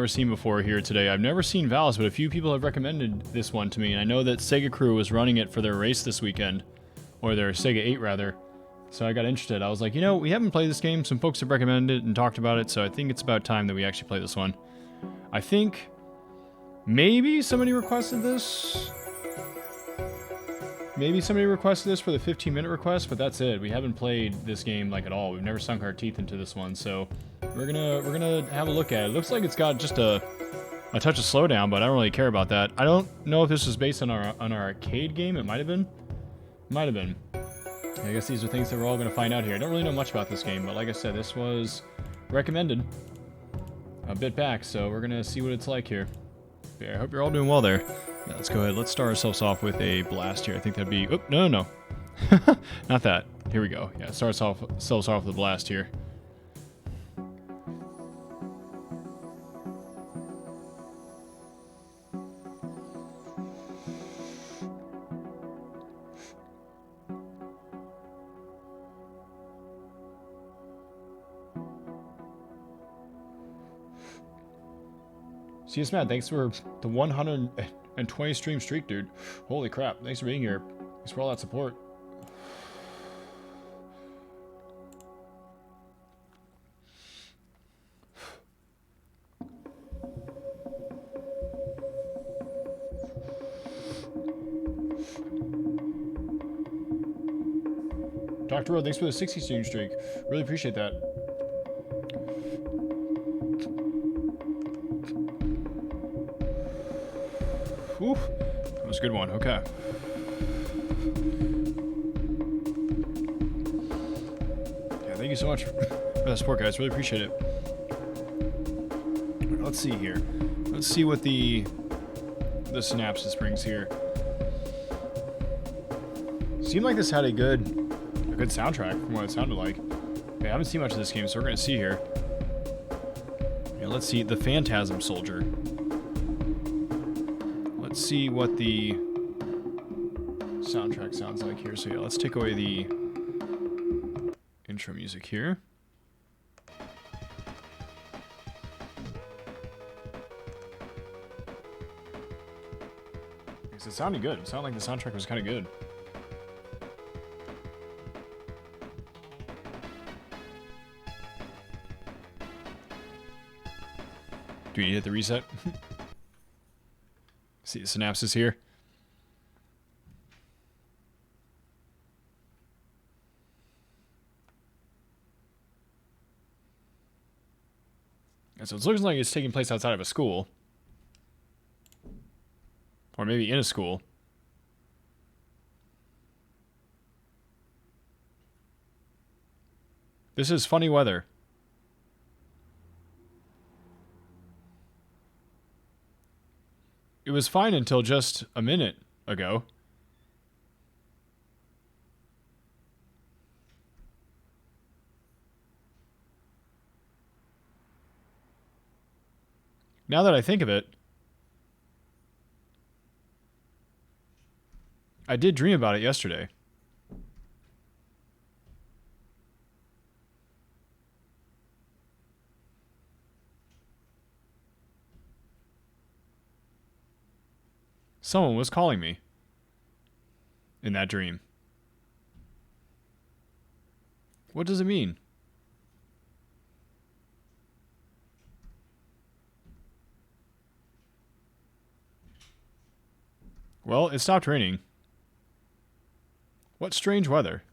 never seen before here today. I've never seen Valis, but a few people have recommended this one to me, and I know that Sega Crew was running it for their race this weekend, or their Sega 8 rather. So I got interested. I was like, you know, we haven't played this game. Some folks have recommended it and talked about it, so I think it's about time that we actually play this one. I think maybe somebody requested this. Maybe somebody requested this for the 15-minute request, but that's it. We haven't played this game like at all. We've never sunk our teeth into this one, so we're gonna have a look at it. It looks like it's got just a touch of slowdown, but I don't really care about that. I don't know if this was based on our arcade game. It might have been. Might have been. I guess these are things that we're all gonna find out here. I don't really know much about this game, but like I said, this was recommended a bit back, so we're gonna see what it's like here. Yeah, I hope you're all doing well there. Yeah, let's go ahead. Let's start ourselves off with a blast here. I think that'd be... Oh, no. Not that. Here we go. Yeah, start ourselves off with a blast here. CS Matt, thanks for the 120 stream streak, dude. Holy crap. Thanks for being here. Thanks for all that support. Dr. Road, thanks for the 60 stream streak. Really appreciate that. Ooh, that was a good one. Okay. Yeah, thank you so much for the support, guys. Really appreciate it. Let's see here. Let's see what the synopsis brings here. Seemed like this had a good soundtrack from what it sounded like. Okay, I haven't seen much of this game, so we're gonna see here. Yeah, let's see the Phantasm Soldier. Let's see what the soundtrack sounds like here. So yeah, let's take away the intro music here. It sounded good. It sounded like the soundtrack was kind of good. Do we hit the reset? See the synapses here. And so it looks like it's taking place outside of a school. Or maybe in a school. This is funny weather. It was fine until just a minute ago. Now that I think of it, I did dream about it yesterday. Someone was calling me in that dream. What does it mean? Well, it stopped raining. What strange weather.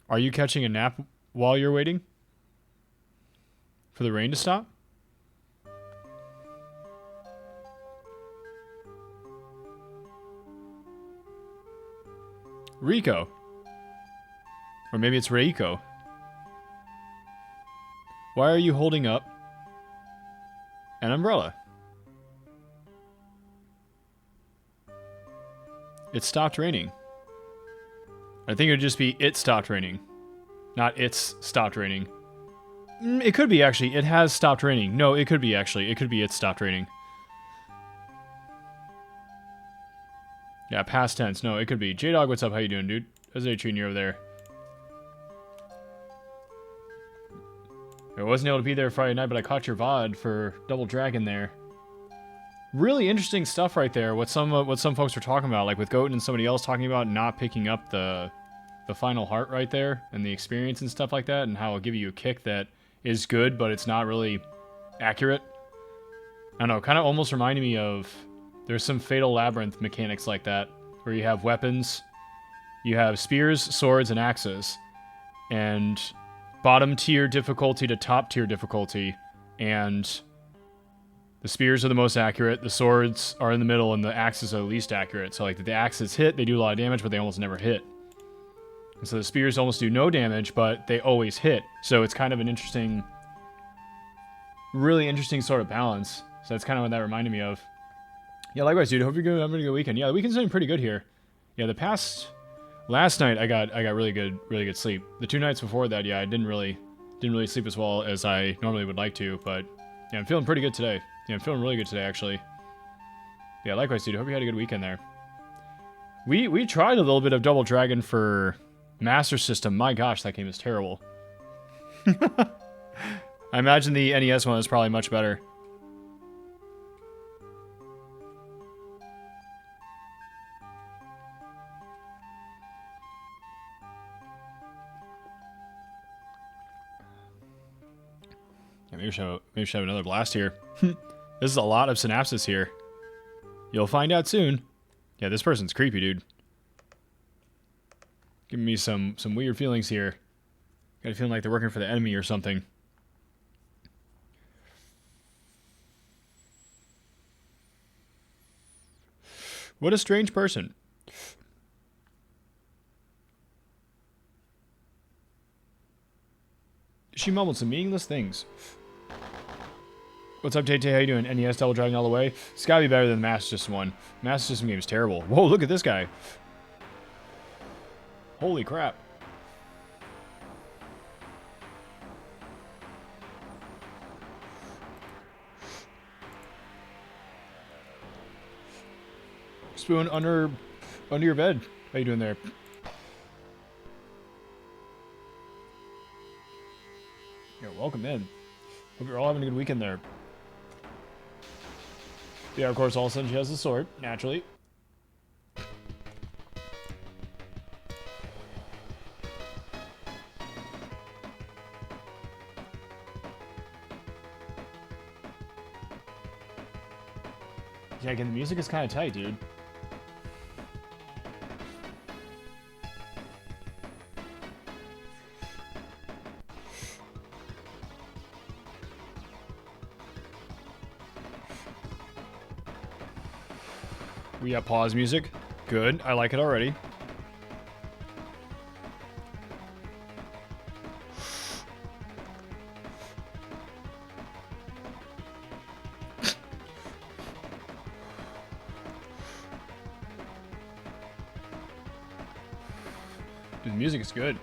Are you catching a nap while you're waiting for the rain to stop? Rico. Or maybe it's Reiko. Why are you holding up an umbrella? It stopped raining. I think it would just be it stopped raining. Not it's stopped raining. It could be, actually. It has stopped raining. No, it could be, actually. It could be it stopped raining. Yeah, past tense. No, it could be. J-Dog, what's up? How you doing, dude? How's it treating you over there? I wasn't able to be there Friday night, but I caught your VOD for Double Dragon there. Really interesting stuff right there. What some folks were talking about, like with Goten and somebody else talking about not picking up the final heart right there and the experience and stuff like that, and how it'll give you a kick that is good, but it's not really accurate. I don't know, kind of almost reminded me of, there's some Fatal Labyrinth mechanics like that, where you have weapons, you have spears, swords, and axes, and bottom tier difficulty to top tier difficulty, and the spears are the most accurate, the swords are in the middle, and the axes are the least accurate. So like the axes hit, they do a lot of damage, but they almost never hit. And so the spears almost do no damage, but they always hit. So it's kind of an interesting, really interesting sort of balance. So that's kind of what that reminded me of. Yeah, likewise, dude. Hope you're having a good weekend. Yeah, the weekend's been pretty good here. Yeah, last night I got really good sleep. The 2 nights before that, yeah, I didn't really sleep as well as I normally would like to, but yeah, I'm feeling pretty good today. Yeah, I'm feeling really good today, actually. Yeah, likewise, dude. Hope you had a good weekend there. We tried a little bit of Double Dragon for Master System. My gosh, that game is terrible. I imagine the NES one is probably much better. Yeah, maybe we should have another blast here. This is a lot of synapses here. You'll find out soon. Yeah, this person's creepy, dude. Giving me some weird feelings here. Got a feeling like they're working for the enemy or something. What a strange person. She mumbled some meaningless things. What's up, Tay-Tay? How you doing? NES Double Dragon all the way? It's gotta be better than the Master System one. Master System game is terrible. Whoa, look at this guy. Holy crap. Spoon under your bed. How you doing there? Yeah, welcome in. Hope you're all having a good weekend there. Yeah, of course, all of a sudden she has a sword, naturally. Yeah, again, the music is kind of tight, dude. We got pause music. Good. I like it already. Dude, the music is good.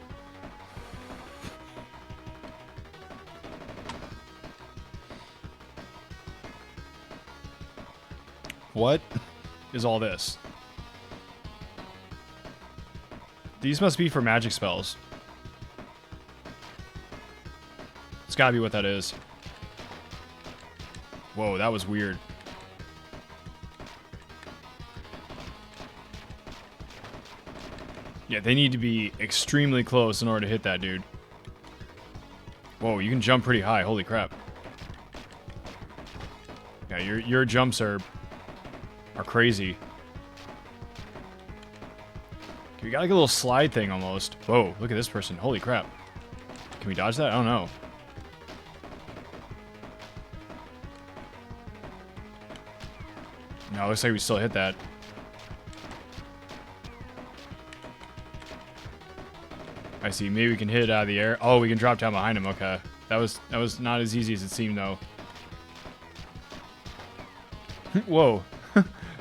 What is all this? These must be for magic spells. It's gotta be what that is. Whoa, that was weird. Yeah, they need to be extremely close in order to hit that dude. Whoa, you can jump pretty high. Holy crap. Yeah, your jumps are crazy. We got like a little slide thing almost. Whoa, look at this person. Holy crap. Can we dodge that? I don't know. No, it looks like we still hit that. I see. Maybe we can hit it out of the air. Oh, we can drop down behind him. Okay. That was not as easy as it seemed, though. Whoa.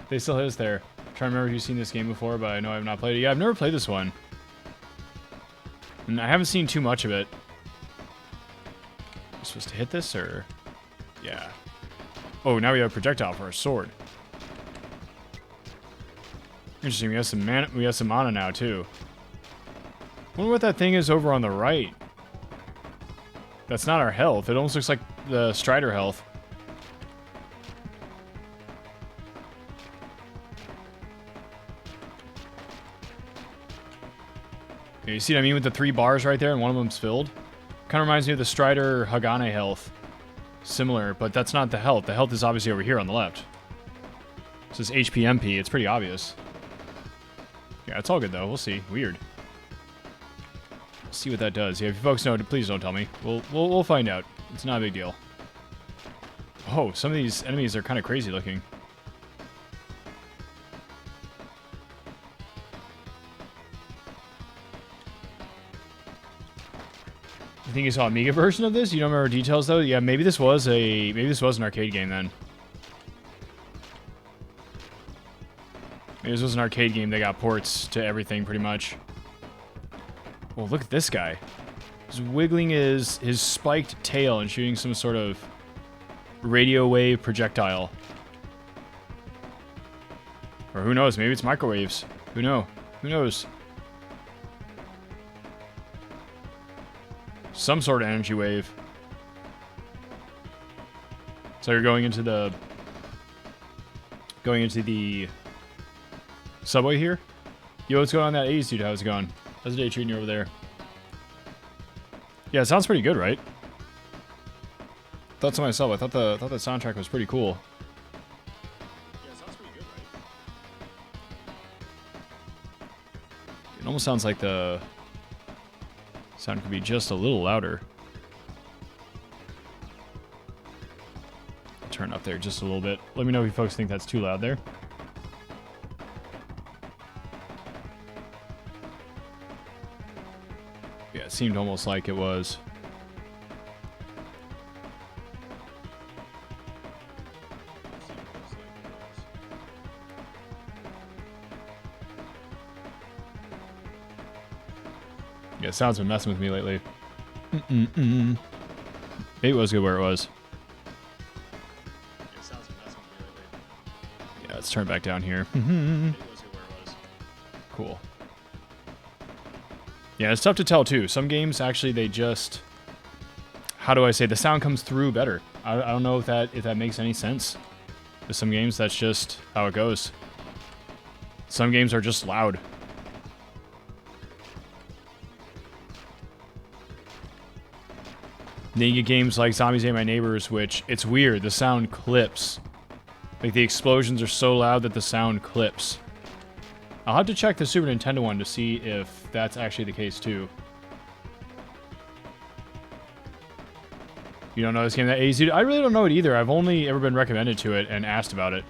They still hit us there. I'm trying to remember if you've seen this game before, but I know I've not played it. Yeah, I've never played this one. And I haven't seen too much of it. Am I supposed to hit this, or? Yeah. Oh, now we have a projectile for our sword. Interesting. We have some mana. We have some mana now too. Wonder what that thing is over on the right. That's not our health. It almost looks like the Strider health. Okay, you see what I mean with the 3 bars right there, and one of them's filled? Kind of reminds me of the Strider Hagane health. Similar, but that's not the health. The health is obviously over here on the left. It says HPMP. It's pretty obvious. Yeah, it's all good though. We'll see. Weird. We'll see what that does. Yeah, if you folks know, please don't tell me. We'll find out. It's not a big deal. Oh, some of these enemies are kind of crazy looking. I think you saw a Amiga version of this. You don't remember details though. Yeah, maybe this was an arcade game then. Maybe this was an arcade game that got ports to everything pretty much. Well, look at this guy. He's wiggling his spiked tail and shooting some sort of radio wave projectile. Or who knows? Maybe it's microwaves. Who knows? Who knows? Some sort of energy wave. So you're going into the subway here. Yo, what's going on that 80s dude? How's it going? How's the day treating you over there? Yeah, it sounds pretty good, right? Thought to myself, I thought the soundtrack was pretty cool. Yeah, it sounds pretty good, right? It almost sounds like the sound could be just a little louder. I'll turn up there just a little bit. Let me know if you folks think that's too loud there. Yeah, it seemed almost like it was. Yeah, sound's been messing with me lately. Maybe it was good where it was. Yeah, sound's been messing with me lately. Yeah, let's turn it back down here. Maybe it was good where it was. Cool. Yeah, it's tough to tell too. Some games actually they just, how do I say, the sound comes through better. I don't know if that makes any sense. With some games that's just how it goes. Some games are just loud. Then you get games like Zombies Ate My Neighbors, which, it's weird, the sound clips. Like, the explosions are so loud that the sound clips. I'll have to check the Super Nintendo one to see if that's actually the case, too. You don't know this game that AZ? I really don't know it either. I've only ever been recommended to it and asked about it.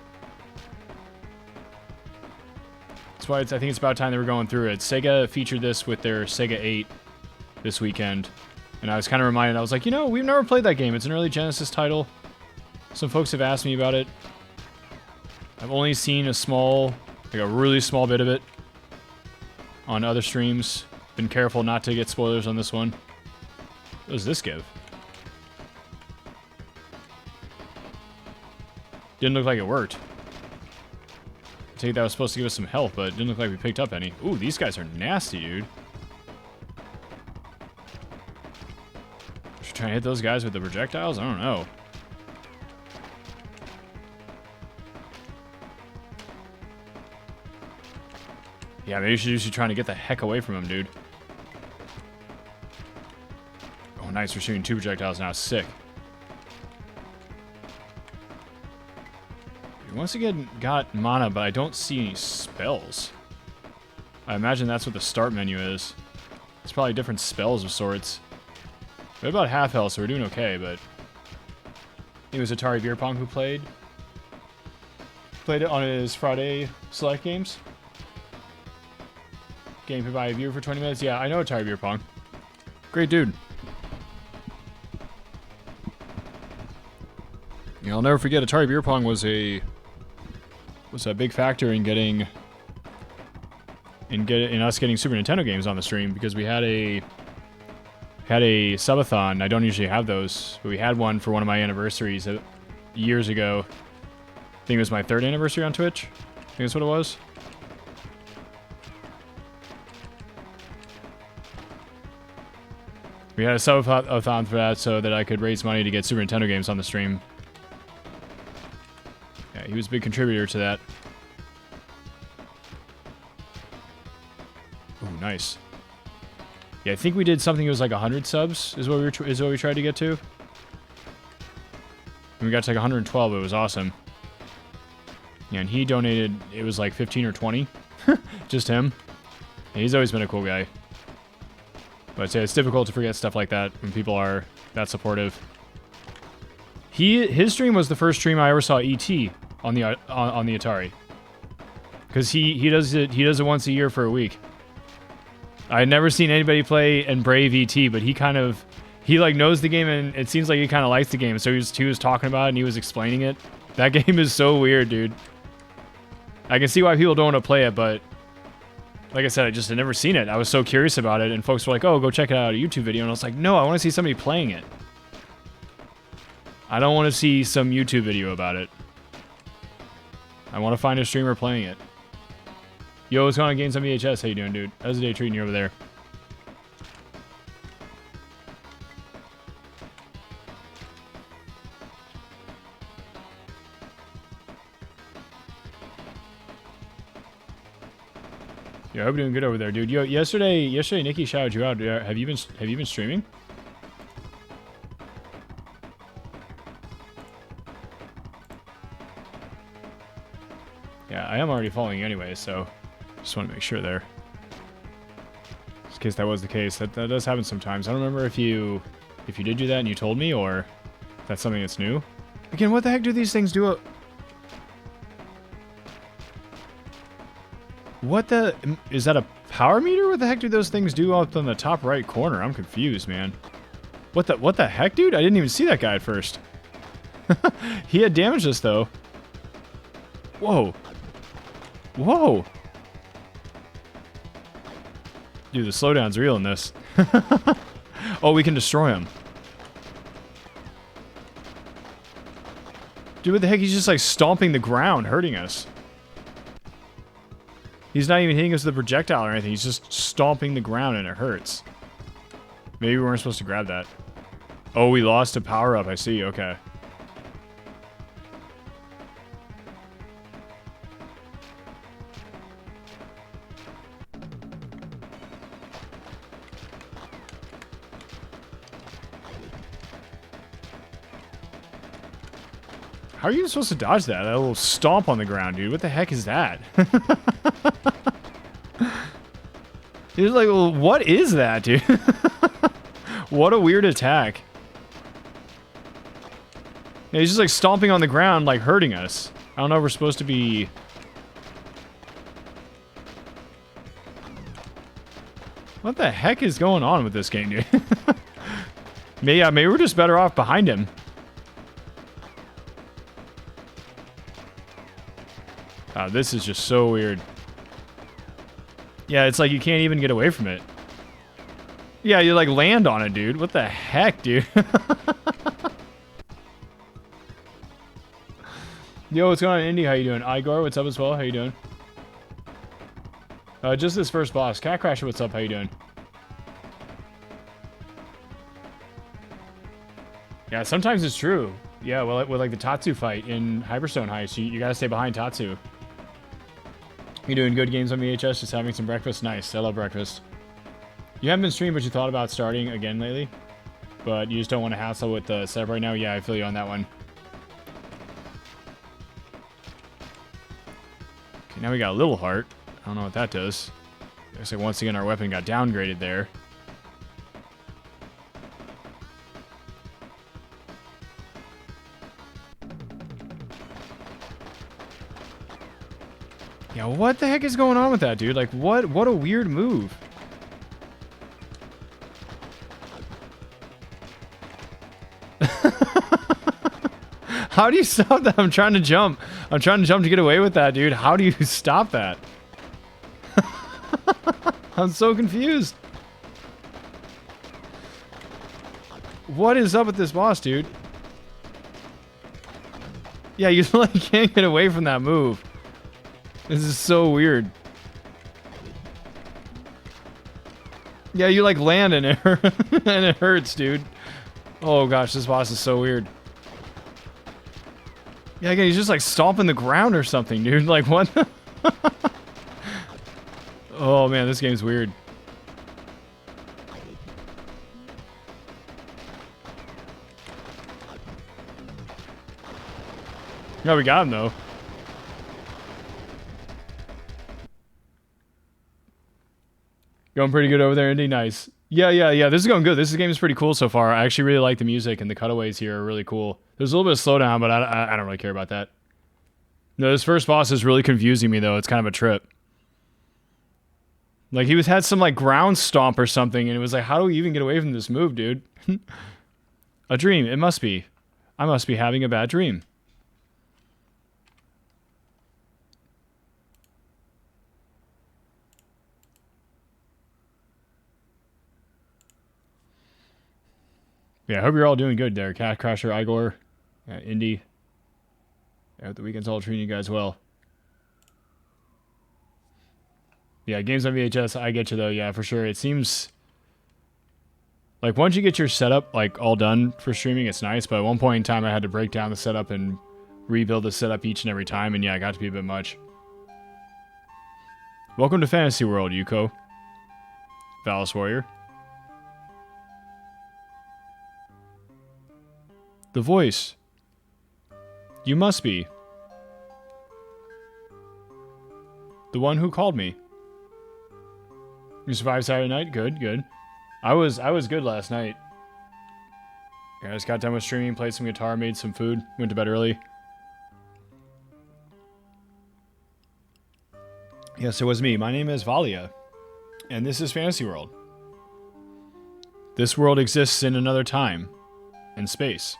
That's why I think it's about time they were going through it. Sega featured this with their Sega 8 this weekend. And I was kind of reminded, I was like, you know, we've never played that game. It's an early Genesis title. Some folks have asked me about it. I've only seen a small, like a really small bit of it on other streams. Been careful not to get spoilers on this one. What does this give? Didn't look like it worked. I take that was supposed to give us some health, but it didn't look like we picked up any. Ooh, these guys are nasty, dude. Trying to hit those guys with the projectiles? I don't know. Yeah, maybe you should just be trying to get the heck away from him, dude. Oh, nice. We're shooting 2 projectiles now. Sick. Once again, got mana, but I don't see any spells. I imagine that's what the start menu is. It's probably different spells of sorts. We're about half health, so we're doing okay, but... I think it was Atari Beer Pong who played it on his Friday Select Games. Game played by a viewer for 20 minutes. Yeah, I know Atari Beer Pong. Great dude. Yeah, I'll never forget, Atari Beer Pong was a big factor in us getting Super Nintendo games on the stream, because we had a subathon. I don't usually have those, but we had one for one of my anniversaries years ago. I think it was my 3rd anniversary on Twitch. I think that's what it was. We had a subathon for that so that I could raise money to get Super Nintendo games on the stream. Yeah, he was a big contributor to that. Ooh, nice. Yeah, I think we did something that was like 100 subs is what we tried to get to. And we got to like 112. It was awesome. Yeah, and he donated, it was like 15 or 20. Just him. Yeah, he's always been a cool guy. But yeah, it's difficult to forget stuff like that when people are that supportive. His stream was the first stream I ever saw E.T. on the Atari. Because he does it once a year for a week. I had never seen anybody play and brave E.T., but he like knows the game, and it seems like he kind of likes the game. So he was talking about it and he was explaining it. That game is so weird, dude. I can see why people don't want to play it, but like I said, I just had never seen it. I was so curious about it, and folks were like, "Oh, go check it out, a YouTube video," and I was like, "No, I want to see somebody playing it. I don't want to see some YouTube video about it. I want to find a streamer playing it." Yo, what's going on, Games on VHS? How you doing, dude? How's the day treating you over there? Yeah, I hope you're doing good over there, dude. Yo, yesterday Nikki shouted you out. Have you been streaming? Yeah, I am already following you anyway, so just want to make sure there. Just in case that was the case. That does happen sometimes. I don't remember if you did do that and you told me, or if that's something that's new. Again, what the heck do these things do? What the... Is that a power meter? What the heck do those things do up on the top right corner? I'm confused, man. What the heck, dude? I didn't even see that guy at first. He had damaged us, though. Whoa. Whoa. Dude, the slowdown's real in this. Oh, we can destroy him. Dude, what the heck? He's just, like, stomping the ground, hurting us. He's not even hitting us with a projectile or anything. He's just stomping the ground and it hurts. Maybe we weren't supposed to grab that. Oh, we lost a power-up. I see. Okay. How are you supposed to dodge that? That little stomp on the ground, dude. What the heck is that? He's like, well, what is that, dude? What a weird attack. Yeah, he's just like stomping on the ground, like hurting us. I don't know if we're supposed to be... What the heck is going on with this game, dude? Maybe we're just better off behind him. This is just so weird. Yeah, it's like you can't even get away from it. Yeah, you like land on it, dude. What the heck, dude? Yo, what's going on, Indy? How you doing? Igor, what's up as well? How you doing? Just this first boss. Cat Crasher, what's up? How you doing? Yeah, sometimes it's true. Yeah, well, with like the Tatsu fight in Hyperstone Heist, you gotta stay behind Tatsu. You doing good, Games on VHS? Just having some breakfast? Nice. I love breakfast. You haven't been streaming, but you thought about starting again lately? But you just don't want to hassle with the setup right now? Yeah, I feel you on that one. Okay, now we got a little heart. I don't know what that does. Looks like once again our weapon got downgraded there. Yeah, what the heck is going on with that, dude? Like, what a weird move. How do you stop that? I'm trying to jump. I'm trying to jump to get away with that, dude. How do you stop that? I'm so confused. What is up with this boss, dude? Yeah, you like can't get away from that move. This is so weird. Yeah, you like land and it, and it hurts, dude. Oh gosh, this boss is so weird. Yeah, again, he's just like stomping the ground or something, dude. Like, what? Oh man, this game's weird. No, we got him though. Going pretty good over there, Indy. Nice. Yeah. This is going good. This game is pretty cool so far. I actually really like the music, and the cutaways here are really cool. There's a little bit of slowdown, but I don't really care about that. No, this first boss is really confusing me, though. It's kind of a trip. Like, he had some, like, ground stomp or something, and it was like, how do we even get away from this move, dude? A dream. It must be. I must be having a bad dream. Yeah, I hope you're all doing good there. Cat Crasher, Igor, Indy. I hope the weekend's all treating you guys well. Yeah, games on VHS, I get you though, yeah, for sure. It seems like once you get your setup like all done for streaming, it's nice, but at one point in time I had to break down the setup and rebuild the setup each and every time, and yeah, it got to be a bit much. Welcome to Fantasy World, Yuko. Valis Warrior. The voice. You must be. The one who called me. You survived Saturday night? Good, good. I was good last night. Yeah, I just got done with streaming, played some guitar, made some food, went to bed early. Yes, it was me. My name is Valia, and this is Fantasy World. This world exists in another time and space.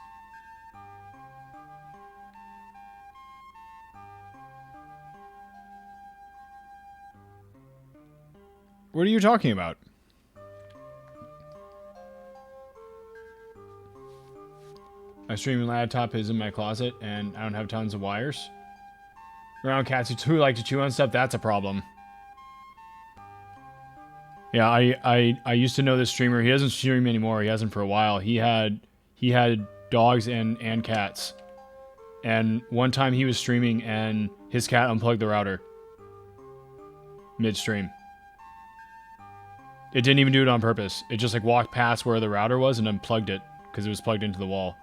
What are you talking about? My streaming laptop is in my closet, and I don't have tons of wires. Around cats who like to chew on stuff, that's a problem. Yeah, I used to know this streamer. He doesn't stream anymore. He hasn't for a while. He had dogs and cats. And one time he was streaming, and his cat unplugged the router midstream. It didn't even do it on purpose. It just like walked past where the router was and unplugged it because it was plugged into the wall.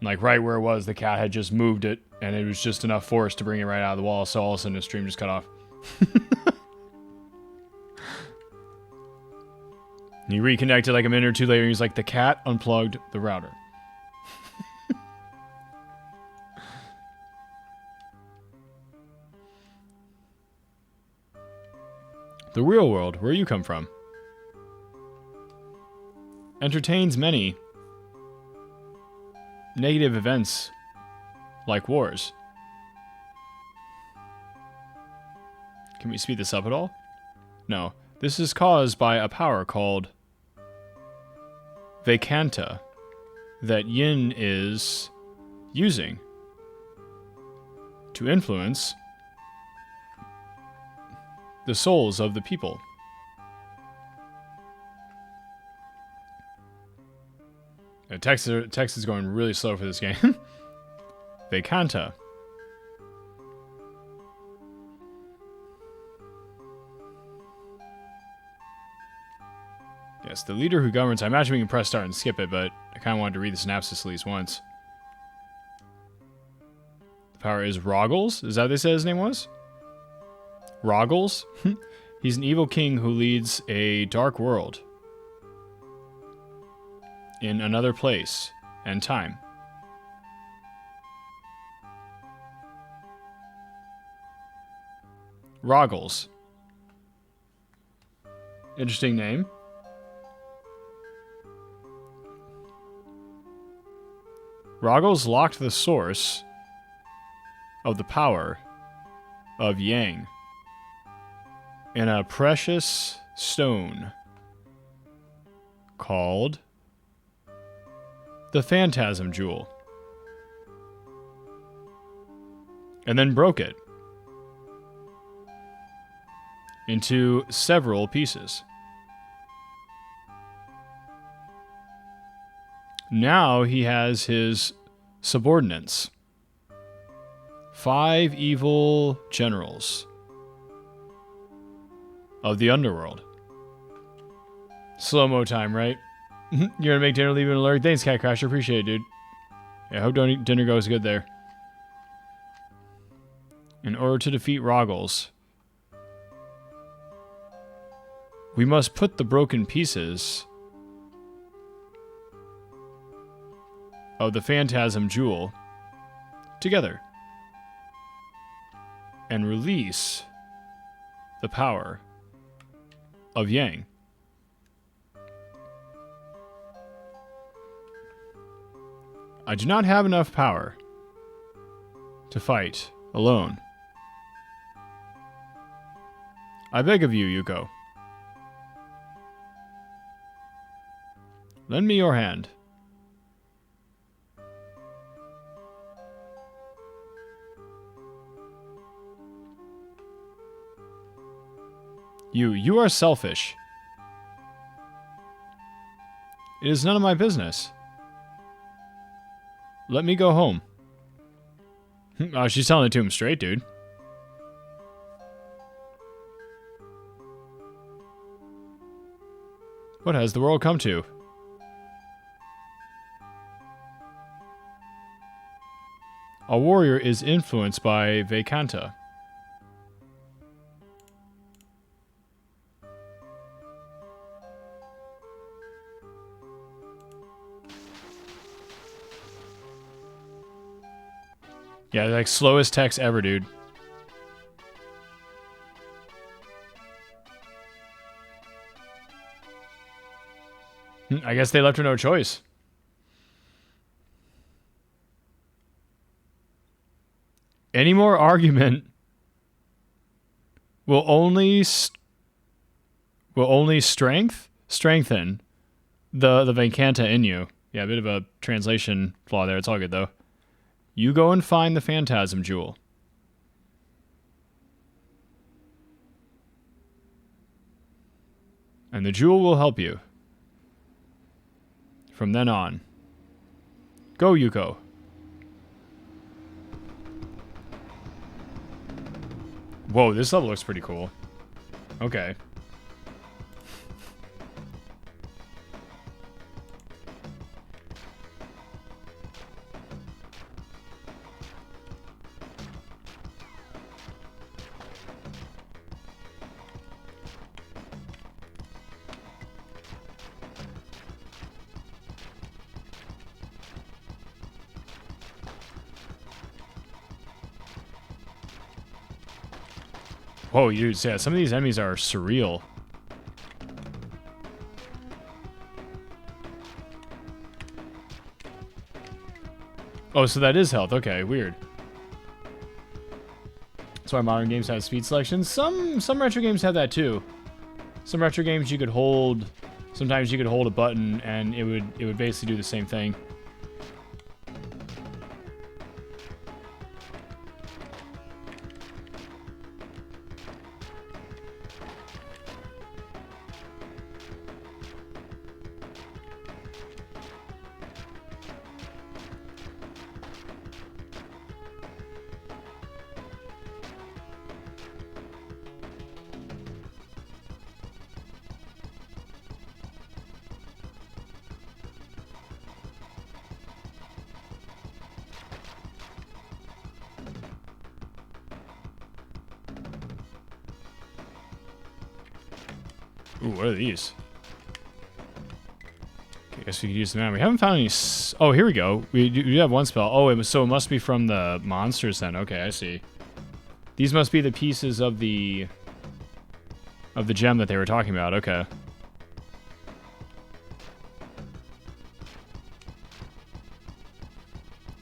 Like right where it was, the cat had just moved it, and it was just enough force to bring it right out of the wall. So all of a sudden, the stream just cut off. He reconnected like a minute or two later. And he's like, the cat unplugged the router. The real world, where you come from, entertains many negative events like wars. Can we speed this up at all? No. This is caused by a power called Vacanta that Yin is using to influence the souls of the people. The text is going really slow for this game. Vacanta. Yes, the leader who governs. I imagine we can press start and skip it, but I kind of wanted to read the synopsis at least once. The power is Roggles. Is that what they said his name was? Roggles? He's an evil king who leads a dark world in another place and time. Roggles. Interesting name. Roggles locked the source of the power of Yang in a precious stone called the Fantasm Jewel, and then broke it into several pieces. Now he has his subordinates. 5 evil generals of the underworld. Slow-mo time, right? You're gonna make dinner, leave an alert. Thanks, Cat Crasher. Appreciate it, dude. Yeah, I hope dinner goes good there. In order to defeat Roggles, we must put the broken pieces of the Phantasm Jewel together and release the power of Yang. I do not have enough power to fight alone. I beg of you, Yuko. Lend me your hand. You are selfish. It is none of my business. Let me go home. Oh, she's telling it to him straight, dude. What has the world come to? A warrior is influenced by Vakanta. Yeah, like slowest text ever, dude. I guess they left her no choice. Any more argument will only strengthen the Vakanta in you. Yeah, a bit of a translation flaw there. It's all good though. You go and find the Phantasm Jewel. And the jewel will help you. From then on. Go, Yuko. Whoa, this level looks pretty cool. Okay. Whoa, dude, yeah, some of these enemies are surreal. Oh, so that is health. Okay, weird. That's why modern games have speed selection. Some retro games have that too. Some retro games you could hold. Sometimes you could hold a button and it would basically do the same thing. Ooh, what are these? Okay, I guess we could use them now. We haven't found any... Oh, here we go. We do have one spell. Oh, so it must be from the monsters then. Okay, I see. These must be the pieces of the gem that they were talking about. Okay.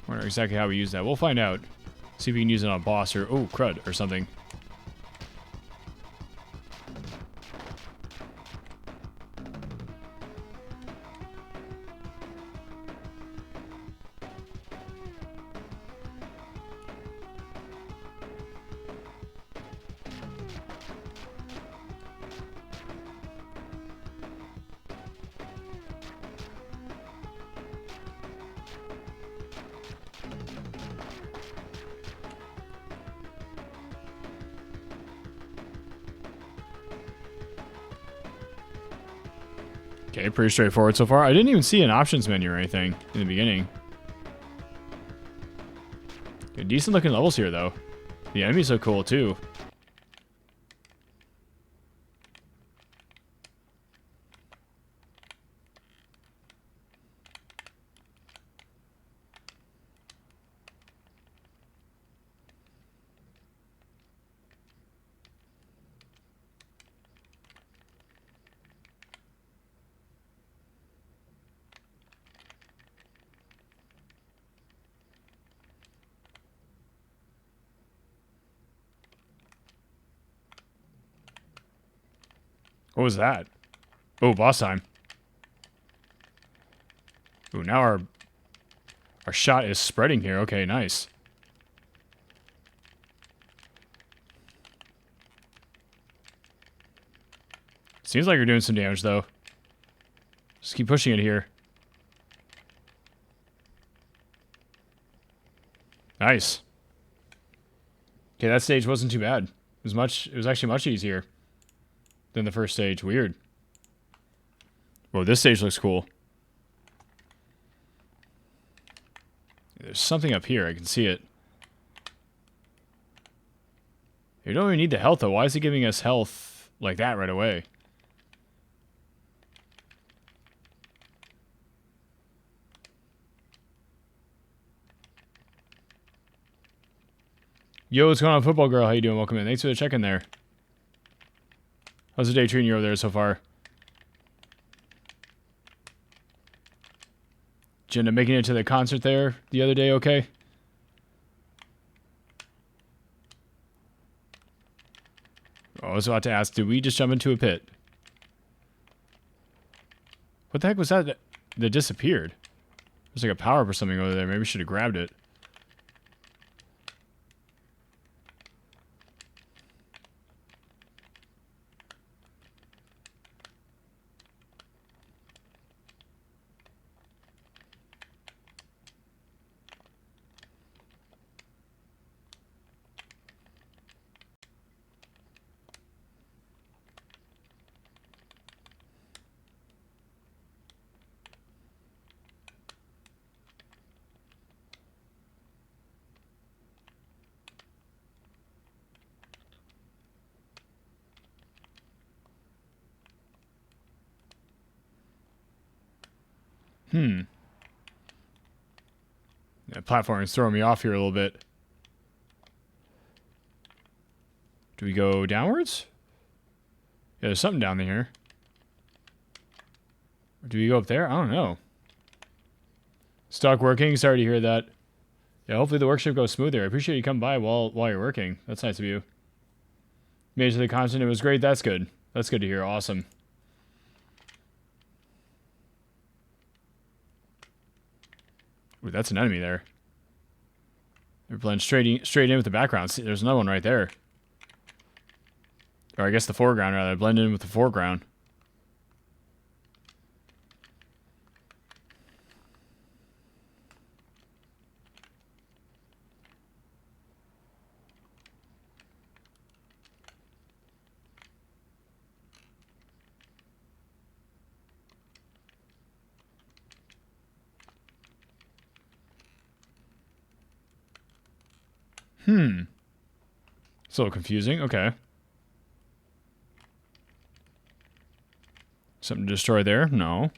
Wonder exactly how we use that. We'll find out. See if we can use it on a boss or... Oh, crud, or something. Okay, pretty straightforward so far. I didn't even see an options menu or anything in the beginning. Okay, decent looking levels here, though. The enemies look cool, too. What was that? Oh, boss time. Ooh, now our shot is spreading here. Okay, nice. Seems like you're doing some damage, though. Just keep pushing it here. Nice. Okay, that stage wasn't too bad. It was actually much easier than the first stage. Weird. Whoa, this stage looks cool. There's something up here. I can see it. You don't even need the health, though. Why is it giving us health like that right away? Yo, what's going on, football girl? How you doing? Welcome in. Thanks for the check-in there. How's the day treating you over there so far? Jenna making it to the concert there the other day, okay? Oh, I was about to ask, did we just jump into a pit? What the heck was that that disappeared? There's like a power-up or something over there. Maybe we should have grabbed it. That platform is throwing me off here a little bit. Do we go downwards? Yeah, there's something down there. Or do we go up there? I don't know. Stock working? Sorry to hear that. Yeah, hopefully the workshop goes smoother. I appreciate you coming by while you're working. That's nice of you. Made it to the continent. It was great. That's good. That's good to hear. Awesome. Ooh, that's an enemy there. They're blending straight in with the background. See, there's another one right there. Or I guess the foreground, rather. Blend in with the foreground. It's a little confusing. Okay. Something to destroy there? No.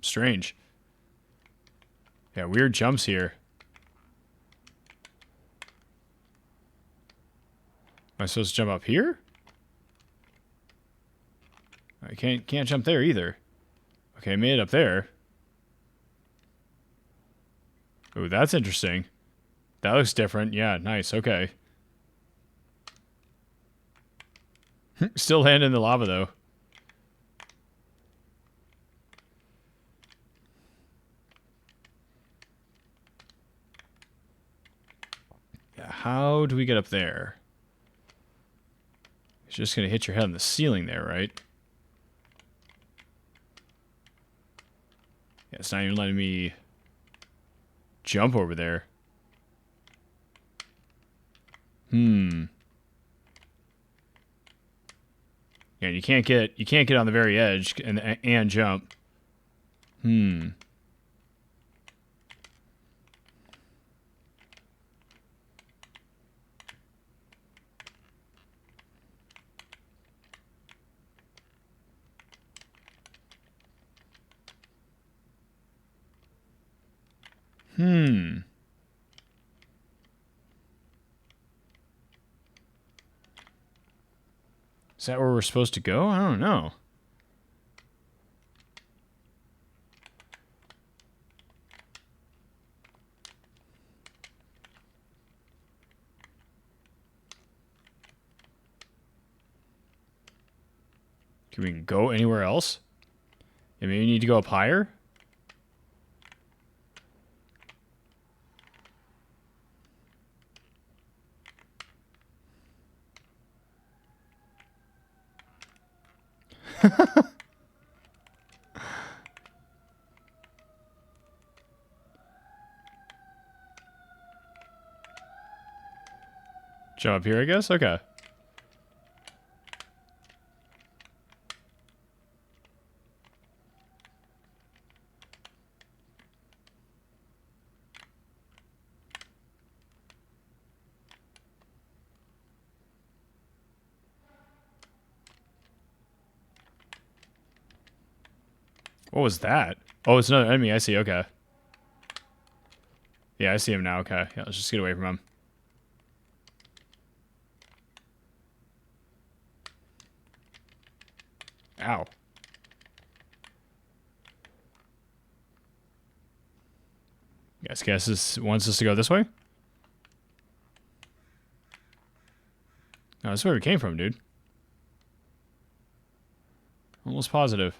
Strange. Yeah, weird jumps here. Am I supposed to jump up here? I can't jump there either. Okay, made it up there. Ooh, that's interesting. That looks different. Yeah, nice. Okay. Still land in the lava, though. Yeah, how do we get up there? It's just going to hit your head on the ceiling there, right? Yeah, it's not even letting me jump over there. Yeah, you can't get on the very edge and jump. Is that where we're supposed to go? I don't know. Can we go anywhere else? Yeah, maybe we need to go up higher? Jump up here, I guess? Okay. What was that? Oh, it's another enemy. I see. Okay. Yeah, I see him now. Okay. Yeah, let's just get away from him. Ow. Guess this wants us to go this way? No, that's where we came from, dude. Almost positive.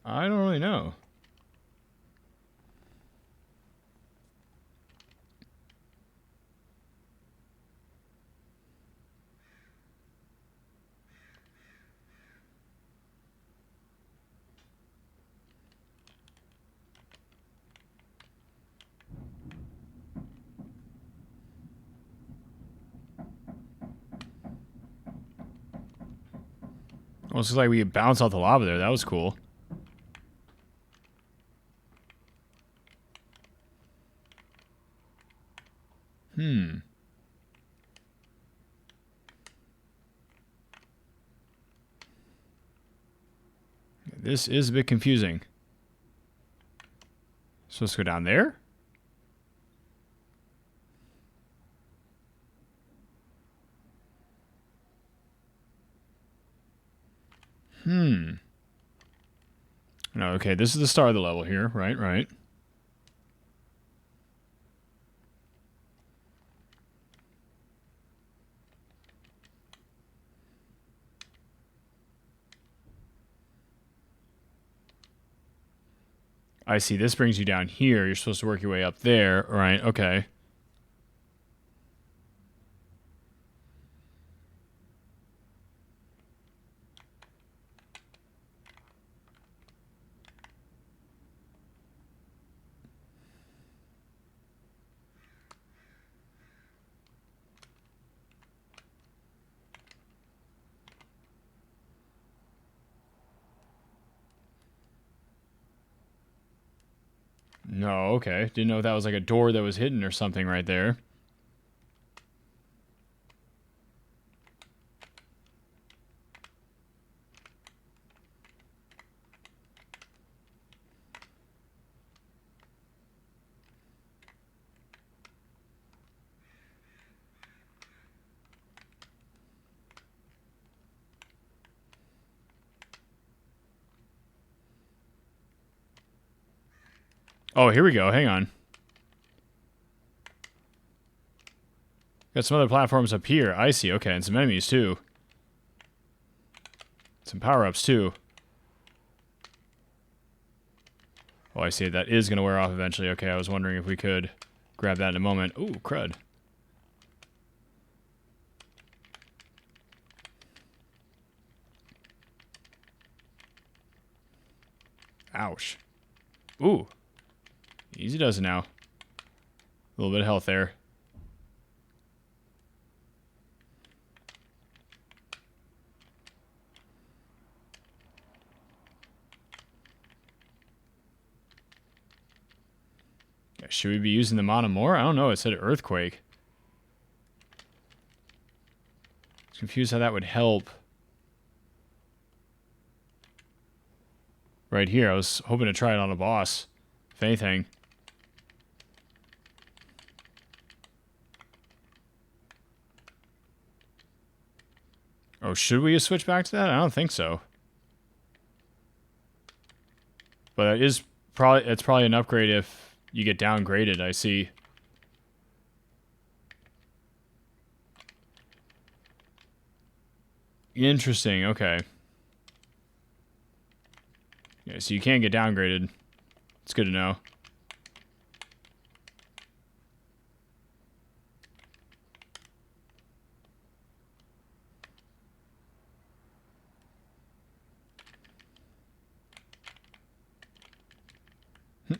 I don't really know. Almost looks like we bounced off the lava there. That was cool. This is a bit confusing. So let's go down there? No, okay, this is the start of the level here. Right, right. I see. This brings you down here. You're supposed to work your way up there. Right, okay. No, okay. Didn't know that was like a door that was hidden or something right there. Oh, here we go. Hang on. Got some other platforms up here. I see. Okay, and some enemies too. Some power-ups too. Oh, I see. That is going to wear off eventually. Okay, I was wondering if we could grab that in a moment. Ooh, crud. Ouch. Ooh. Easy does it now. A little bit of health there. Yeah, should we be using the mana more? I don't know. It said earthquake. I was confused how that would help. Right here. I was hoping to try it on a boss. If anything. Oh, should we switch back to that? I don't think so. But it's probably an upgrade if you get downgraded, I see. Interesting, okay. Yeah, so you can get downgraded. It's good to know.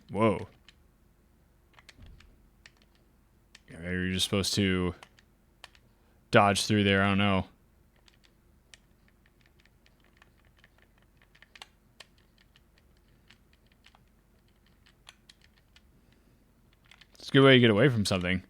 Whoa. Yeah, maybe you're just supposed to dodge through there, I don't know. It's a good way to get away from something.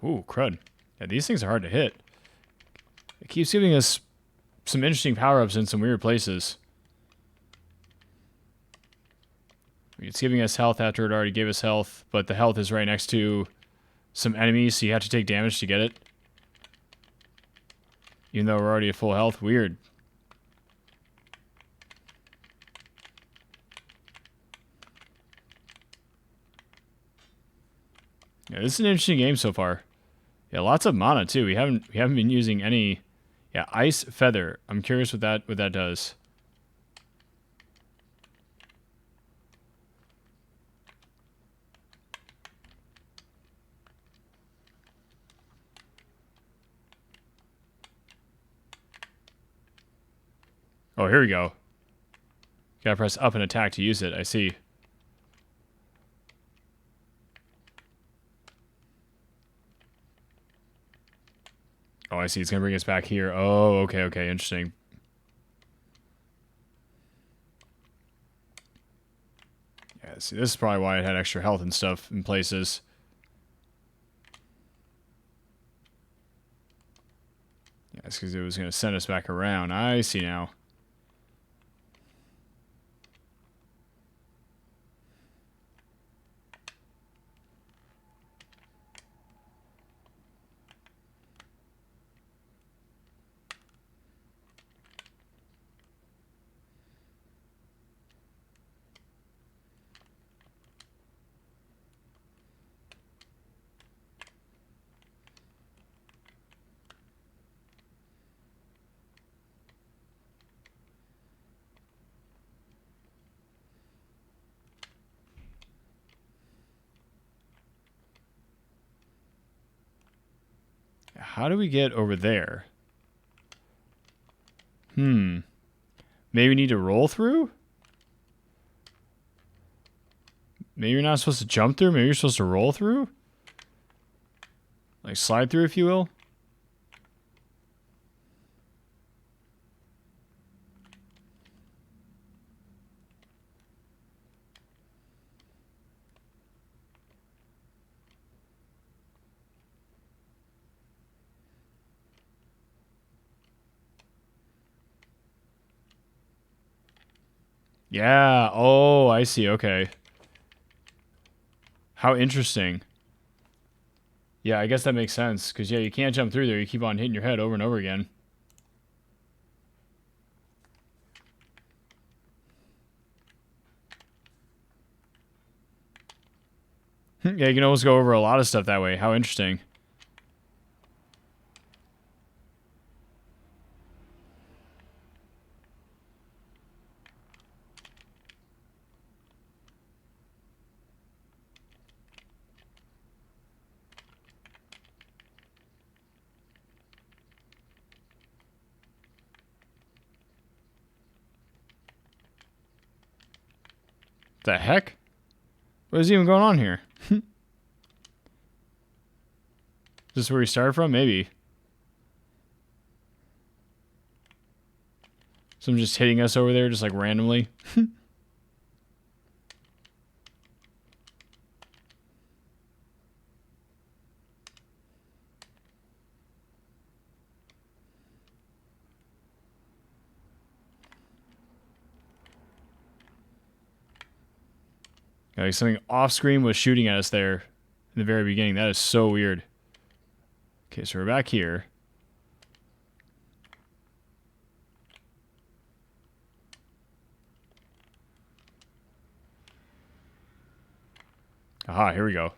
Ooh, crud. Yeah, these things are hard to hit. It keeps giving us some interesting power-ups in some weird places. It's giving us health after it already gave us health, but the health is right next to some enemies, so you have to take damage to get it. Even though we're already at full health. Weird. Yeah, this is an interesting game so far. Yeah, lots of mana too. We haven't been using any. Yeah, ice feather. I'm curious what that does. Oh, here we go. Gotta press up and attack to use it. I see. Oh, I see. It's gonna bring us back here. Oh, okay, okay, interesting. Yeah, see, this is probably why it had extra health and stuff in places. Yeah, it's because it was gonna send us back around. I see now. How do we get over there? Maybe we need to roll through? Maybe you're not supposed to jump through? Maybe you're supposed to roll through? Like slide through, if you will? Yeah. Oh, I see. Okay. How interesting. Yeah, I guess that makes sense. Because, yeah, you can't jump through there. You keep on hitting your head over and over again. Yeah, you can almost go over a lot of stuff that way. How interesting. The heck? What is even going on here? Is this where we started from? Maybe. Someone just hitting us over there, just like randomly. Like something off screen was shooting at us there in the very beginning. That is so weird. Okay, so we're back here. Aha, here we go.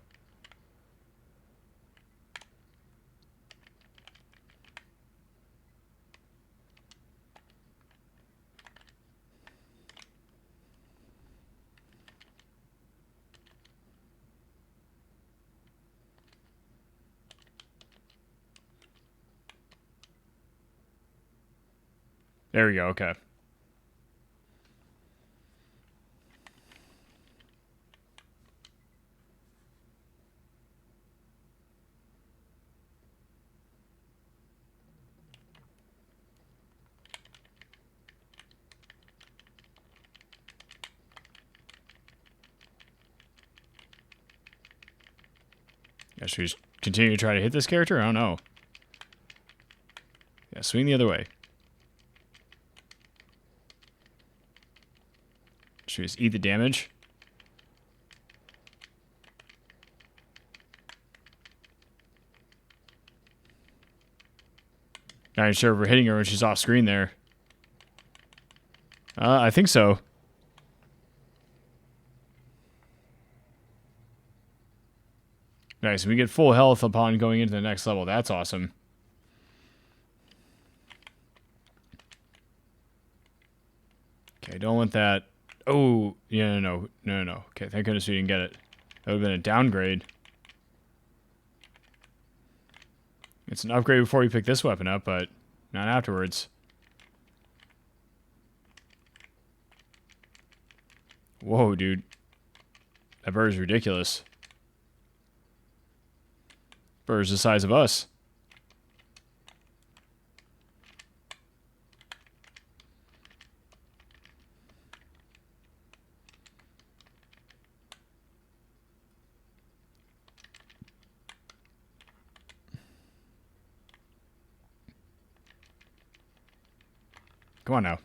There we go, okay. Yeah, should we just continue to try to hit this character? I don't know. Yeah, swing the other way. Should we just eat the damage? Not even sure if we're hitting her when she's off screen there. I think so. Nice. We get full health upon going into the next level. That's awesome. Okay, don't want that. Oh, yeah, no. Okay, thank goodness we didn't get it. That would have been a downgrade. It's an upgrade before we pick this weapon up, but not afterwards. Whoa, dude. That bird is ridiculous. Bird's the size of us. Come on now.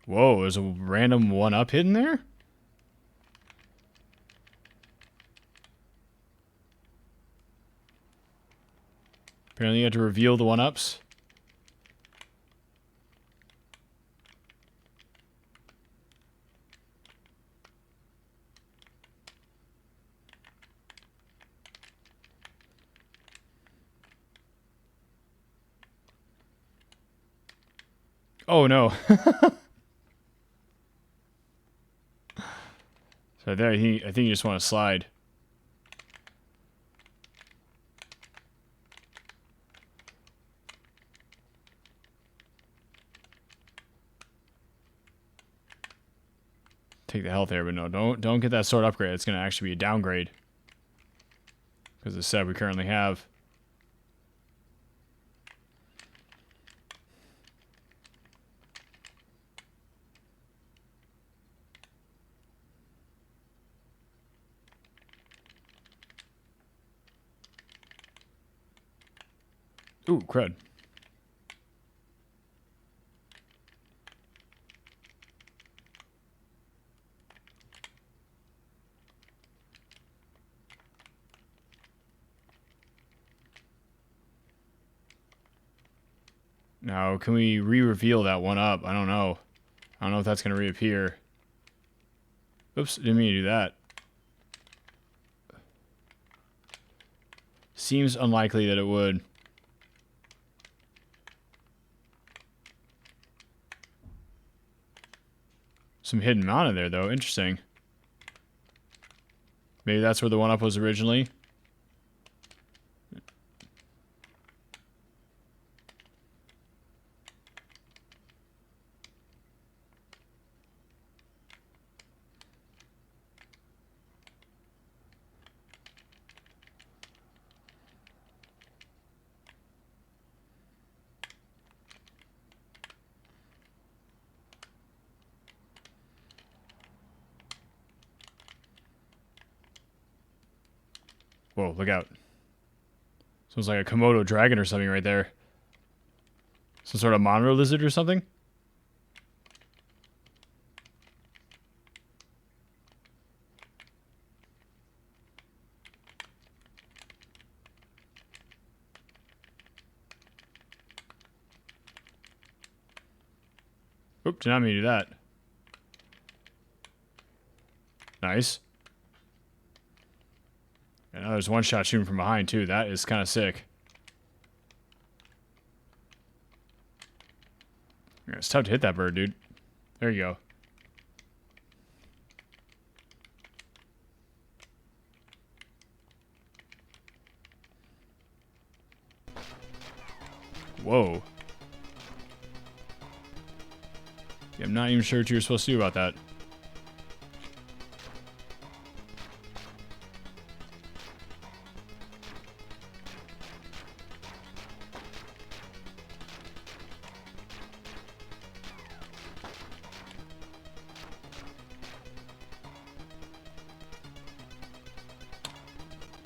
Whoa, there's a random one-up hidden there? Apparently you have to reveal the one-ups. Oh no. So there, I think you just want to slide. Take the health there, but no, don't get that sword upgrade. It's gonna actually be a downgrade. Because the set we currently have. Ooh, crud. Now, can we re-reveal that one up? I don't know. I don't know if that's going to reappear. Oops, didn't mean to do that. Seems unlikely that it would. Some hidden mana there, though. Interesting. Maybe that's where the one-up was originally. Whoa, look out. Sounds like a Komodo dragon or something right there. Some sort of Monroe lizard or something? Oop, did not mean to do that. Nice. And there's one shot shooting from behind, too. That is kind of sick. Yeah, it's tough to hit that bird, dude. There you go. Whoa. Yeah, I'm not even sure what you're supposed to do about that.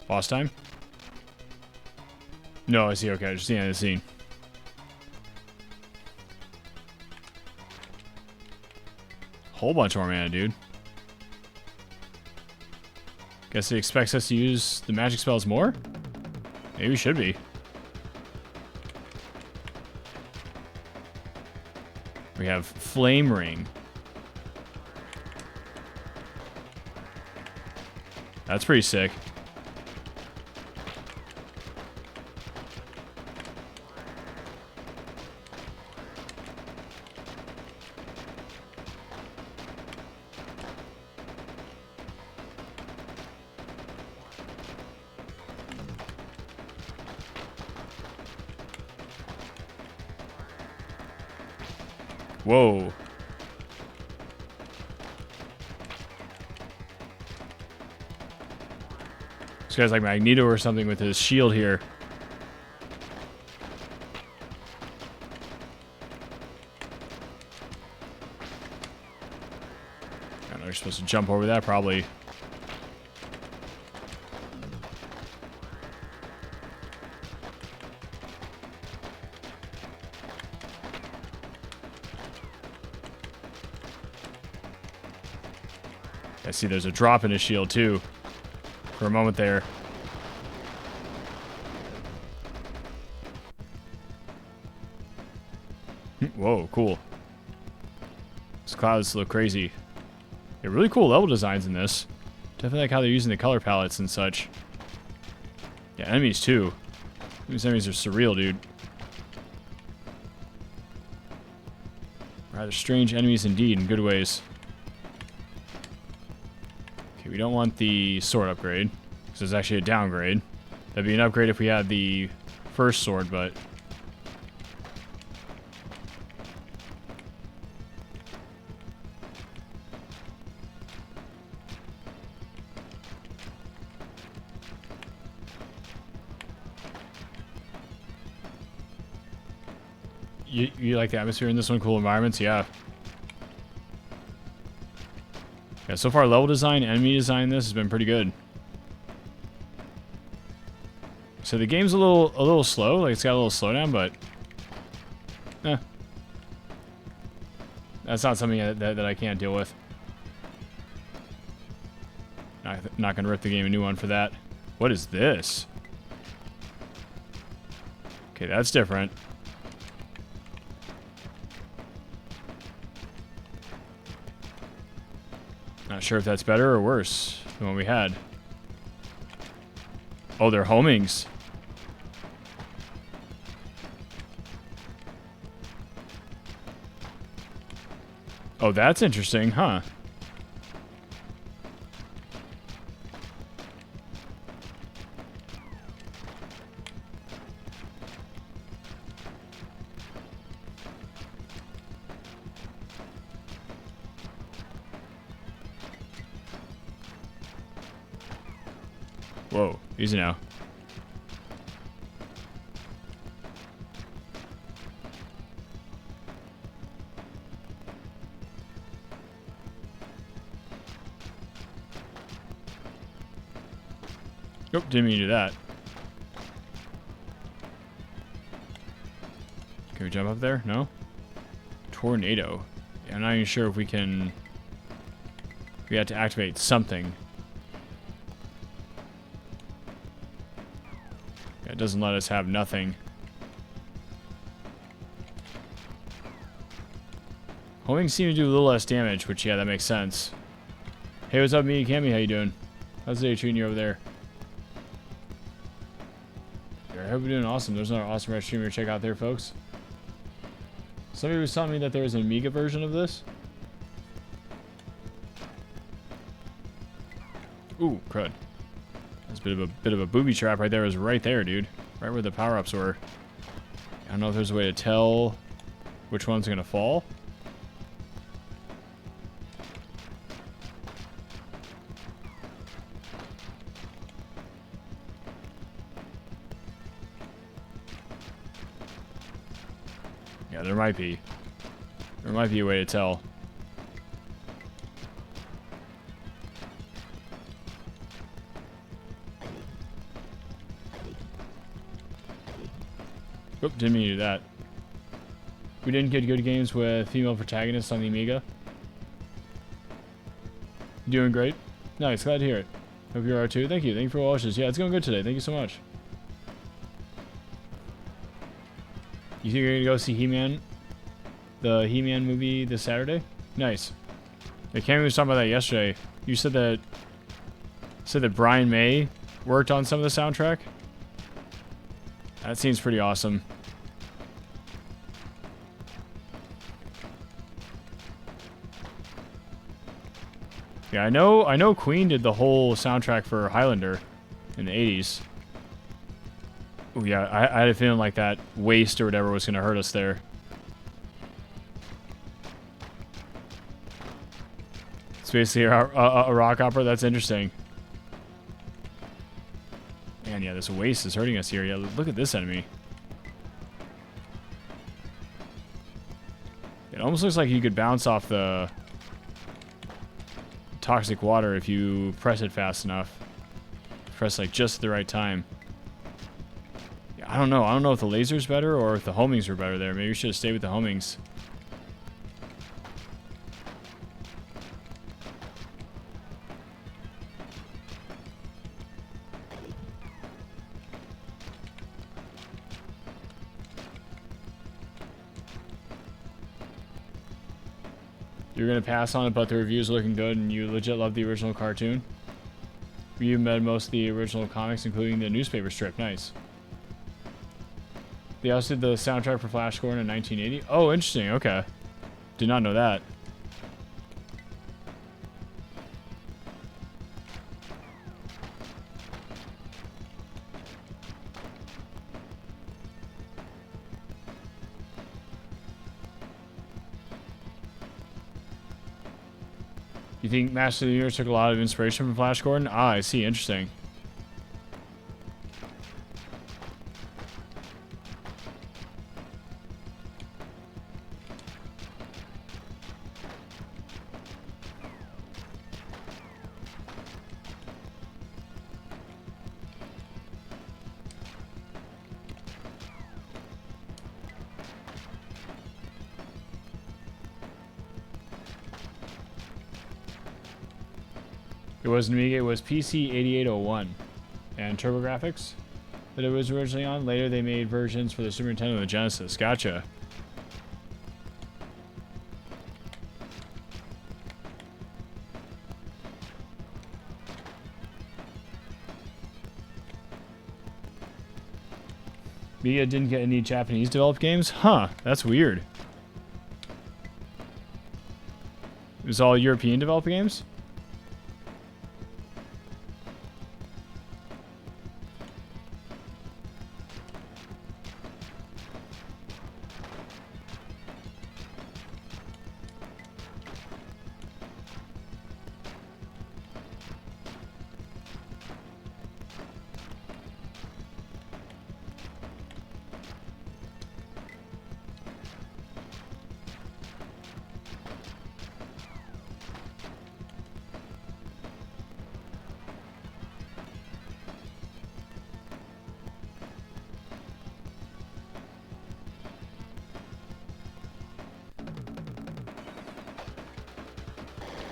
Boss time? No, I see. Okay, just the end of the scene. Whole bunch more mana, dude. Guess he expects us to use the magic spells more? Maybe we should be. We have Flame Ring. That's pretty sick. Whoa. This guy's like Magneto or something with his shield here. I don't know, you're supposed to jump over that, probably. I see there's a drop in his shield, too. For a moment there. Whoa, cool. These clouds look crazy. Yeah, really cool level designs in this. Definitely like how they're using the color palettes and such. Yeah, enemies, too. These enemies are surreal, dude. Rather strange enemies indeed, in good ways. Okay, we don't want the sword upgrade, because it's actually a downgrade. That'd be an upgrade if we had the first sword, but... You like the atmosphere in this one? Cool environments? Yeah. Yeah, so far level design, enemy design in this has been pretty good. So the game's a little slow, like it's got a little slowdown, but that's not something that I can't deal with. Not gonna rip the game a new one for that. What is this? Okay, that's different. Not sure if that's better or worse than what we had. Oh, they're homings. Oh, that's interesting, huh? Whoa, easy now. Nope, didn't mean to do that. Can we jump up there? No? Tornado. Yeah, I'm not even sure if we can... We have to activate something. Yeah, it doesn't let us have nothing. Homing seem to do a little less damage, which, yeah, that makes sense. Hey, what's up, me, Cammy? How you doing? How's the day treating you over there? I hope you're doing awesome. There's another awesome red streamer to check out there, folks. Somebody was telling me that there was an Amiga version of this. Ooh, crud. That's a bit of a booby trap right there. It was right there, dude. Right where the power-ups were. I don't know if there's a way to tell which one's gonna fall. Yeah, there might be. There might be a way to tell. Oop, didn't mean to do that. We didn't get good games with female protagonists on the Amiga. Doing great. Nice, glad to hear it. Hope you are too. Thank you. Thank you for all wishes. Yeah, it's going good today. Thank you so much. You think you're gonna go see He-Man? The He-Man movie this Saturday? Nice. Yeah, Cammy was talking about that yesterday. You said that Brian May worked on some of the soundtrack? That seems pretty awesome. Yeah, I know Queen did the whole soundtrack for Highlander in the 80s. Oh yeah, I had a feeling like that waste or whatever was going to hurt us there. It's basically a rock opera. That's interesting. Man, yeah, this waste is hurting us here. Yeah, look at this enemy. It almost looks like you could bounce off the toxic water if you press it fast enough. Press like just at the right time. I don't know. I don't know if the laser's better or if the homings were better there. Maybe we should have stayed with the homings. You're going to pass on it, but the review's looking good and you legit love the original cartoon? You read most of the original comics, including the newspaper strip. Nice. They also did the soundtrack for Flash Gordon in 1980. Oh, interesting. Okay. Did not know that. You think Master of the Universe took a lot of inspiration from Flash Gordon? Ah, I see. Interesting. It wasn't Amiga, it was PC 8801 and TurboGrafx that it was originally on. Later they made versions for the Super Nintendo and the Genesis. Gotcha. Amiga didn't get any Japanese developed games? Huh, that's weird. It was all European developed games?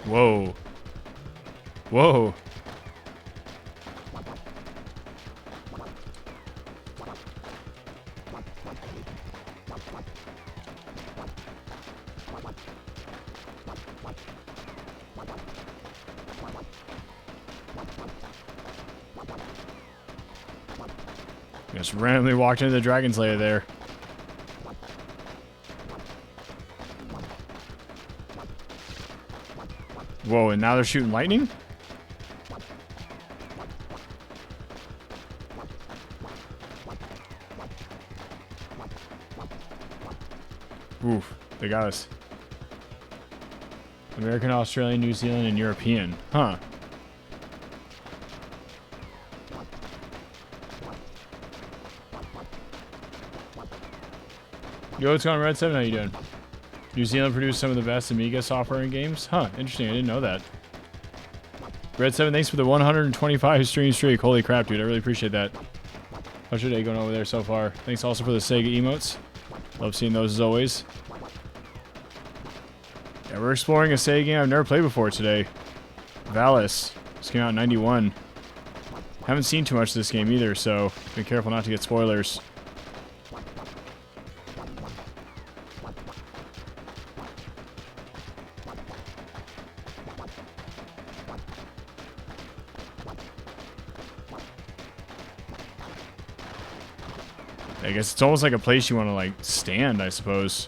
Whoa. Whoa. Just randomly walked into the Dragon's Lair there. Whoa, and now they're shooting lightning? Oof, they got us. American, Australian, New Zealand, and European. Huh. Yo, what's going on, Red 7? How you doing? New Zealand produced some of the best Amiga software and games? Huh, interesting. I didn't know that. Red 7, thanks for the 125 stream streak. Holy crap, dude. I really appreciate that. How's your day going over there so far? Thanks also for the Sega emotes. Love seeing those as always. Yeah, we're exploring a Sega game I've never played before today. Valis. This came out in 91. Haven't seen too much of this game either, so be careful not to get spoilers. I guess it's almost like a place you want to, like, stand, I suppose.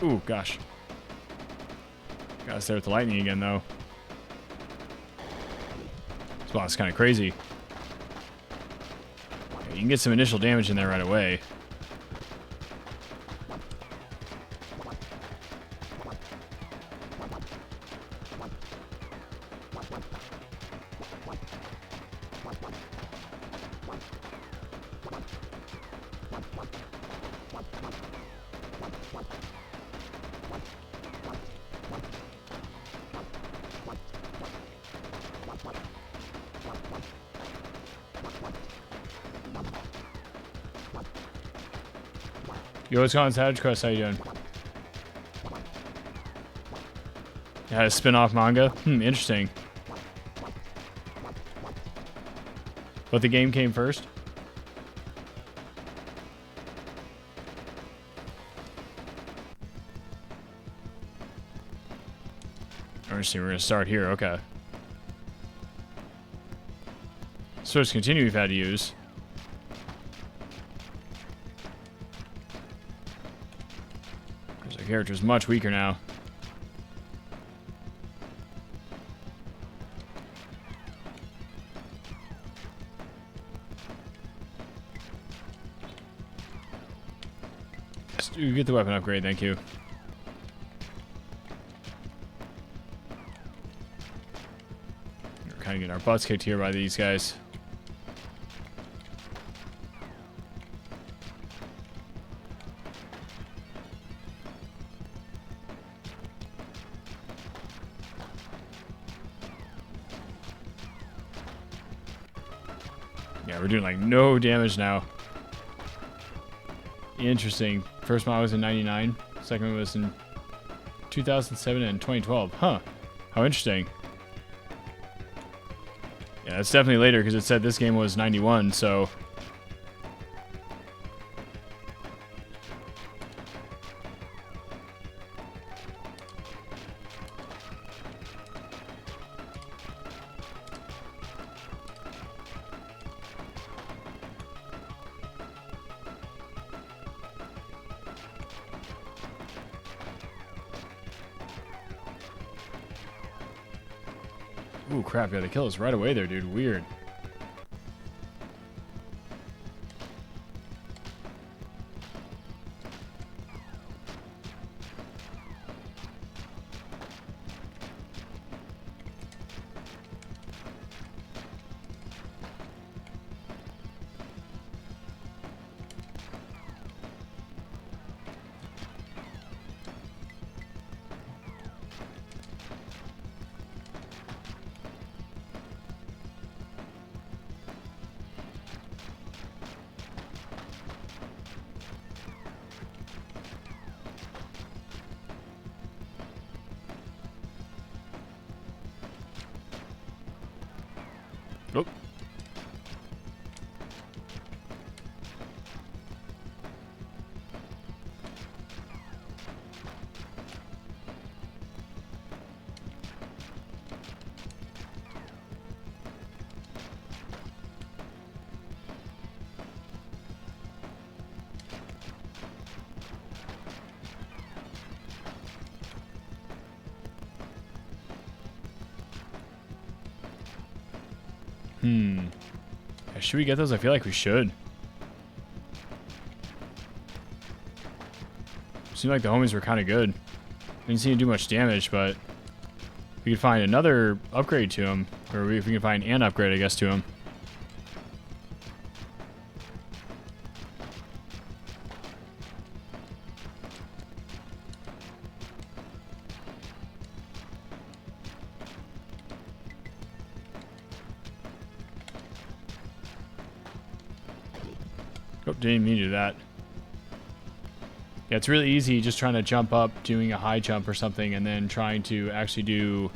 Ooh, gosh. Gotta stare at the lightning again, though. This boss is kind of crazy. Yeah, you can get some initial damage in there right away. Yo, what's going on, Savage Quest? How you doing? Yeah, a spin-off manga? Interesting. But the game came first? Interesting, we're gonna start here, okay. Source continue we've had to use. character is much weaker now. Get the weapon upgrade, thank you. We're kind of getting our butts kicked here by these guys. Yeah, we're doing like no damage now. Interesting. First one was in 99. Second one was in 2007 and 2012. Huh. How interesting. Yeah, it's definitely later because it said this game was 91, so... Ooh, crap. Yeah, they kill us right away there, dude. Weird. Oh. Should we get those? I feel like we should. Seemed like the homies were kind of good. Didn't seem to do much damage, but we could find another upgrade to them. Or if we can find an upgrade, I guess, to them. Oh, didn't mean to do that. Yeah, it's really easy just trying to jump up, doing a high jump or something, and then trying to actually do...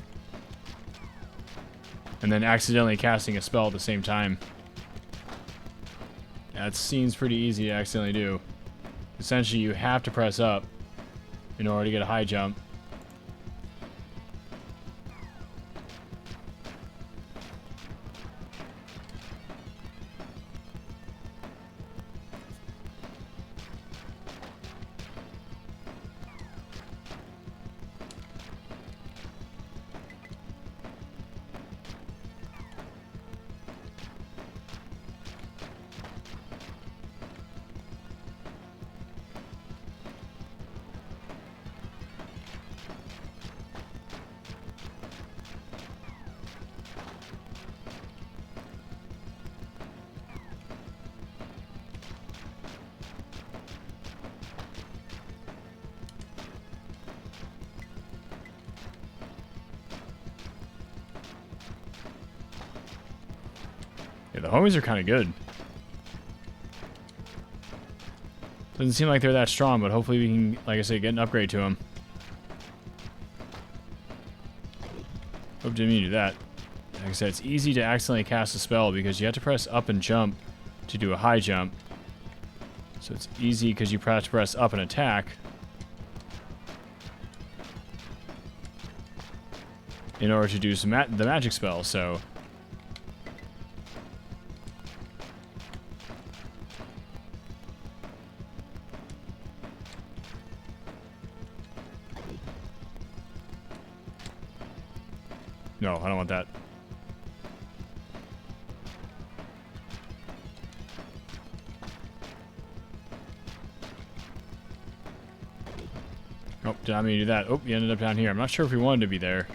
And then accidentally casting a spell at the same time. Yeah, it seems pretty easy to accidentally do. Essentially, you have to press up in order to get a high jump. Yeah, the homies are kind of good. Doesn't seem like they're that strong, but hopefully we can, like I said, get an upgrade to them. Hope didn't mean to do that. Like I said, it's easy to accidentally cast a spell because you have to press up and jump to do a high jump. So it's easy because you have to press up and attack in order to do some the magic spell, so... No, I don't want that. Oh, did I mean to do that? Oh, you ended up down here. I'm not sure if we wanted to be there.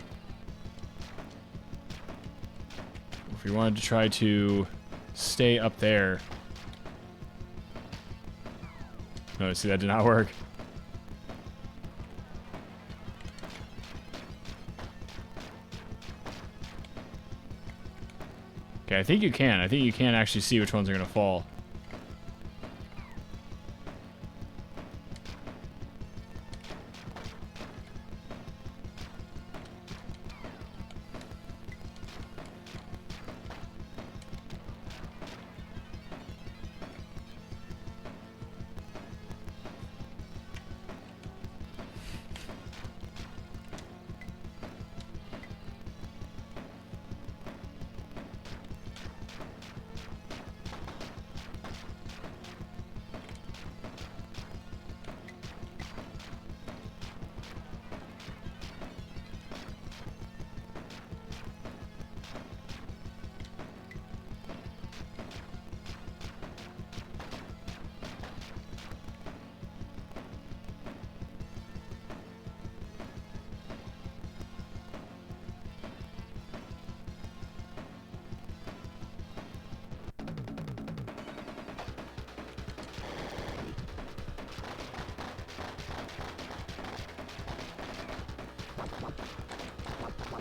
If we wanted to try to stay up there. No, see, that did not work. Okay, I think you can. I think you can actually see which ones are going to fall.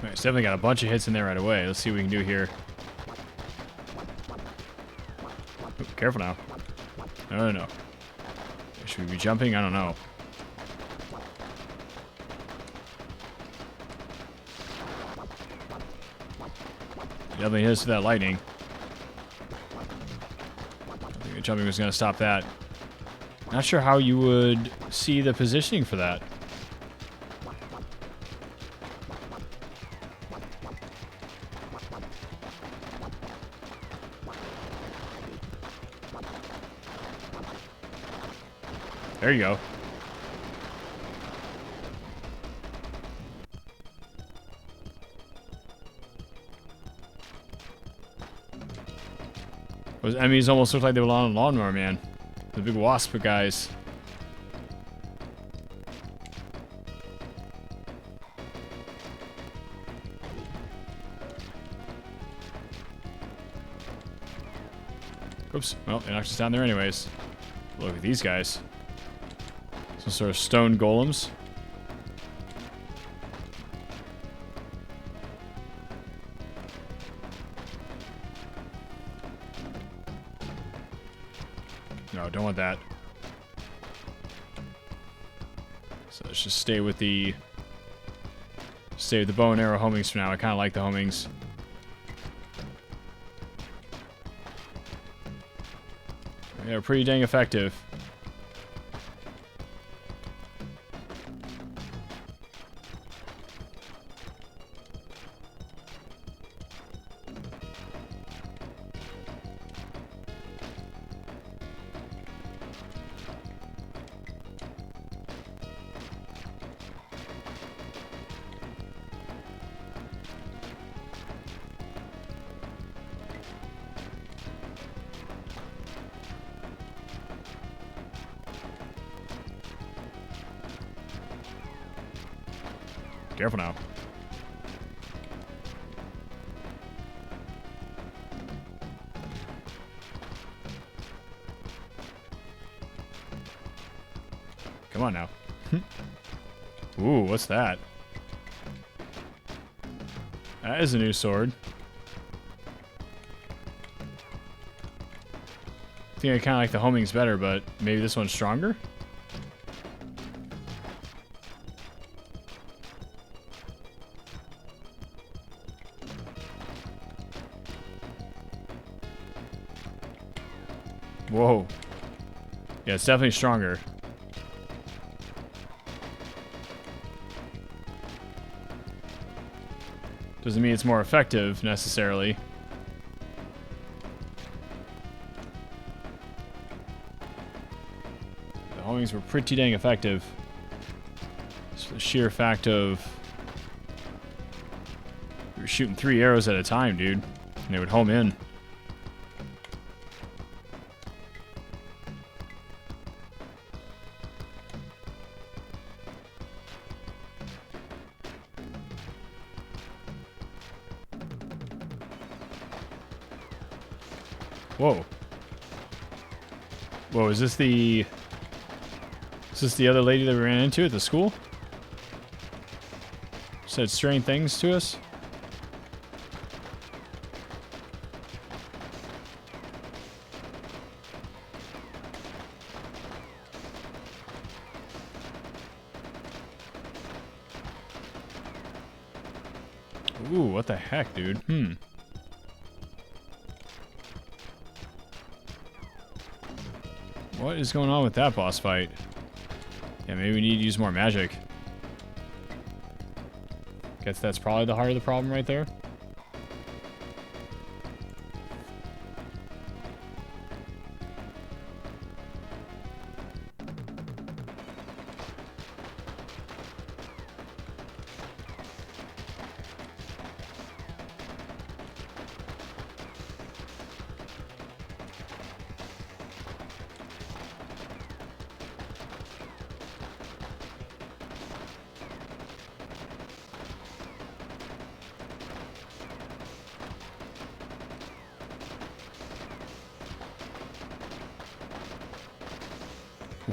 Alright, it's definitely got a bunch of hits in there right away. Let's see what we can do here. Oh, careful now. No, no, no. Should we be jumping? I don't know. Definitely hits that lightning. I think the jumping was going to stop that. Not sure how you would see the positioning for that. There you go. Those enemies almost looked like they were on a lawnmower, man. The big wasp guys. Oops. Well, they knocked us down there anyways. Look at these guys. Some sort of stone golems. No, don't want that. So let's just stay with the bow and arrow homings for now. I kind of like the homings. They're pretty dang effective. Careful now. Come on now. Ooh, what's that? That is a new sword. I think I kind of like the homings better, but maybe this one's stronger? Whoa. Yeah, it's definitely stronger. Doesn't mean it's more effective, necessarily. The homings were pretty dang effective. Just the sheer fact of... We're shooting 3 arrows at a time, dude. And they would home in. Whoa. Whoa, is this the other lady that we ran into at the school? Said strange things to us? Ooh, what the heck, dude? What is going on with that boss fight? Yeah, maybe we need to use more magic. Guess that's probably the heart of the problem right there.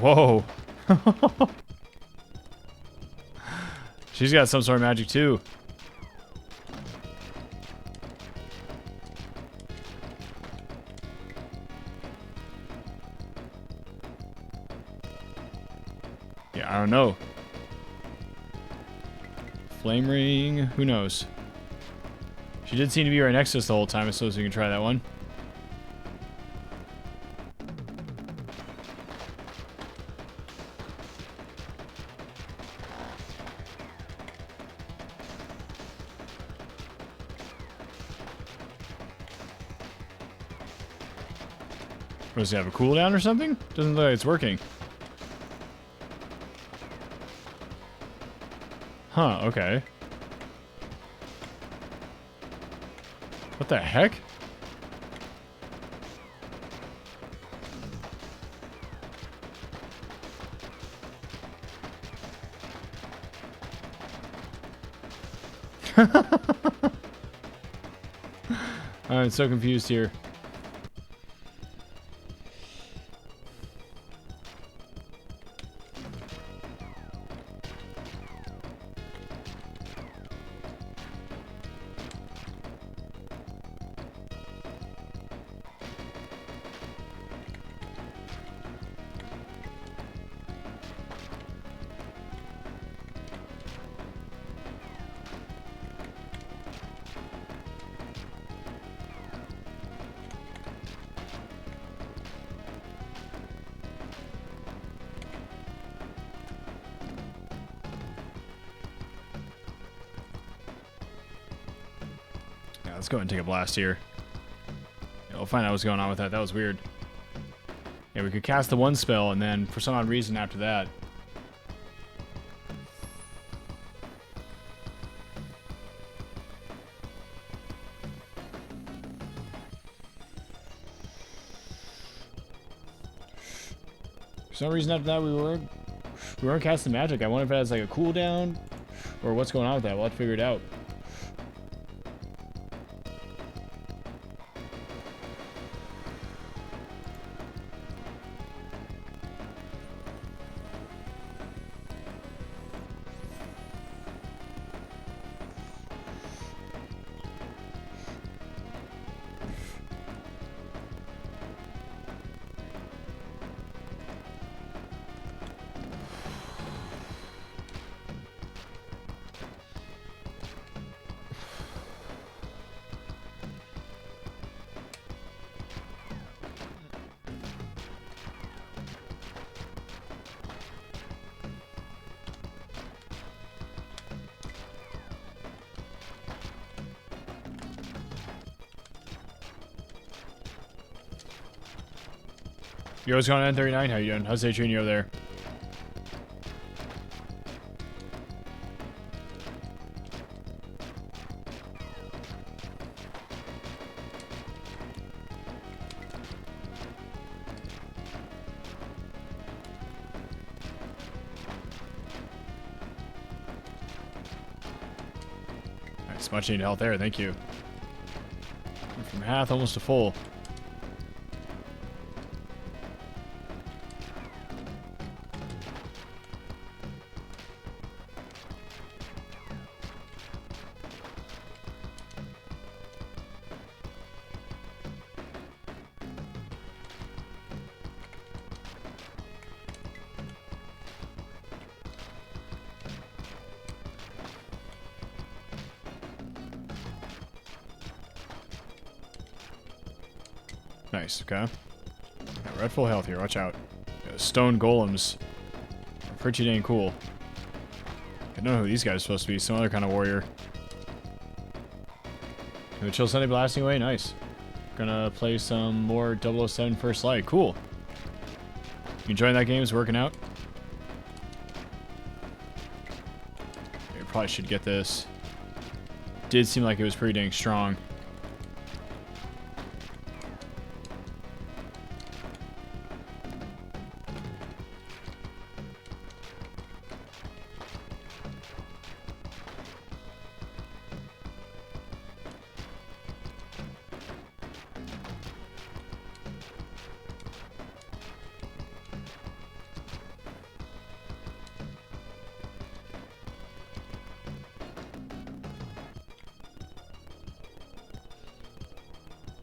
Whoa. She's got some sort of magic too. Yeah, I don't know. Flame ring, who knows? She did seem to be right next to us the whole time, I suppose we can try that one. Does it have a cooldown or something? Doesn't look like it's working. Huh, okay. What the heck? I'm so confused here. Let's go ahead and take a blast here. Yeah, we'll find out what's going on with that. That was weird. Yeah, we could cast the one spell, and then for some odd reason after that... For some reason after that we weren't casting magic. I wonder if it has like a cooldown, or what's going on with that. We'll have to figure it out. Yo, what's going on, N39? How you doing? How's they treating you over there? Nice, much needed health there, thank you. Went from half almost to full. Nice, okay. Yeah, we're at full health here, watch out. Yeah, stone golems are pretty dang cool. I don't know who these guys are supposed to be, some other kind of warrior. The Chill Sunday blasting away, nice. Gonna play some more 007 First Light, cool. You enjoying that game? Is it working out? We probably should get this. Did seem like it was pretty dang strong.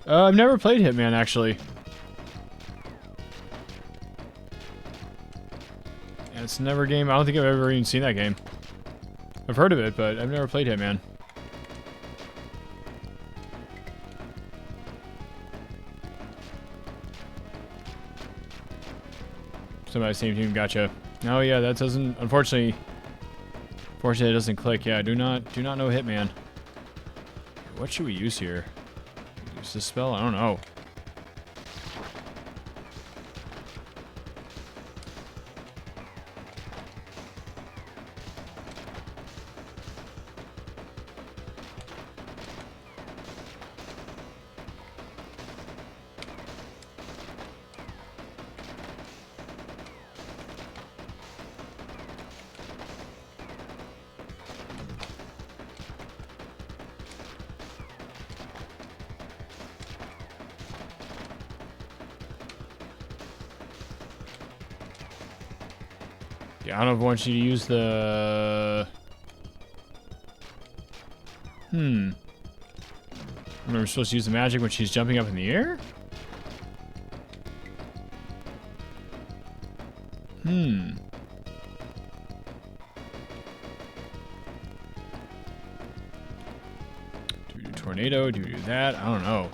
I've never played Hitman, actually. And it's never a game. I don't think I've ever even seen that game. I've heard of it, but I've never played Hitman. Somebody same team, gotcha. Oh yeah, that doesn't. Unfortunately, it doesn't click. Yeah, do not know Hitman. What should we use here? Use this spell? I don't know. Yeah, I don't know if I want you to use the... Remember, we're supposed to use the magic when she's jumping up in the air? Do we do tornado? Do we do that? I don't know.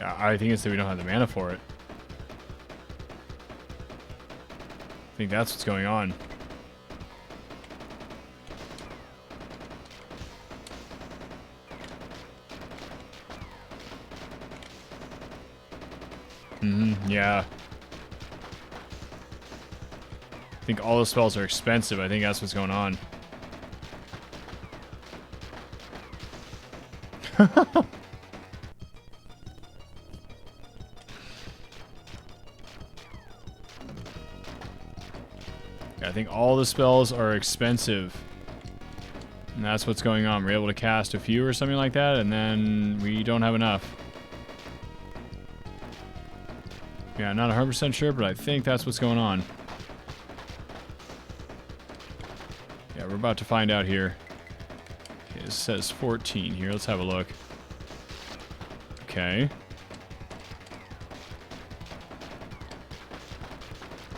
I think it's that we don't have the mana for it. I think that's what's going on. Yeah. I think all the spells are expensive. I think that's what's going on. I think all the spells are expensive. And that's what's going on. We're able to cast a few or something like that, and then we don't have enough. Yeah, not 100% sure, but I think that's what's going on. Yeah, we're about to find out here. Okay, it says 14 here. Let's have a look. Okay.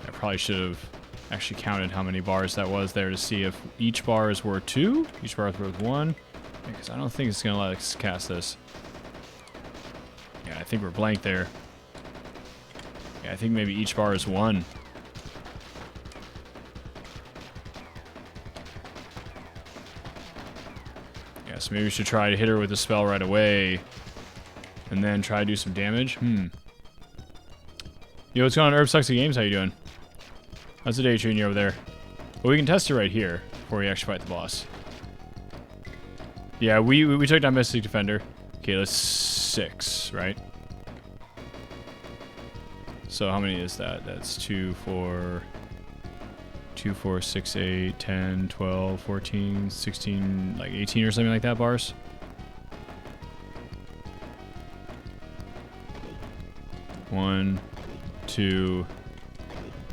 I probably should have actually counted how many bars that was there to see if each bar is worth 2, each bar is worth 1, because I don't think it's going to let us cast this. Yeah, I think we're blank there. Yeah, I think maybe each bar is 1. Yeah, so maybe we should try to hit her with a spell right away, and then try to do some damage. Yo, what's going on, Herb Sucks at Games? How you doing? How's the day treating you over there? Well, we can test it right here before we actually fight the boss. Yeah, we took down Mystic Defender. Okay, that's 6, right? So how many is that? That's 2, 4, 2, 4, 6, 8, 10, 12, 14, 16, like 18 or something like that bars. One, 2,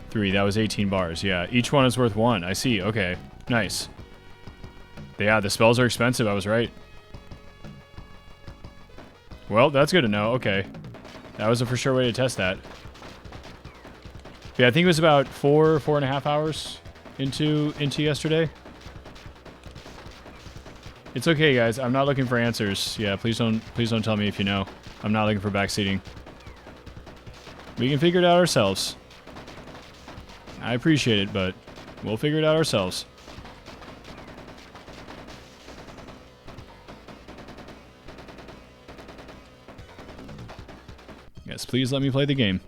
3. That was 18 bars. Yeah, each one is worth 1. I see. Okay, nice. Yeah, the spells are expensive. I was right. Well, that's good to know. Okay. That was a for sure way to test that. Yeah, I think it was about 4.5 hours into yesterday. It's okay, guys. I'm not looking for answers. Yeah, please don't tell me if you know. I'm not looking for backseating. We can figure it out ourselves. I appreciate it, but we'll figure it out ourselves. Yes, please let me play the game.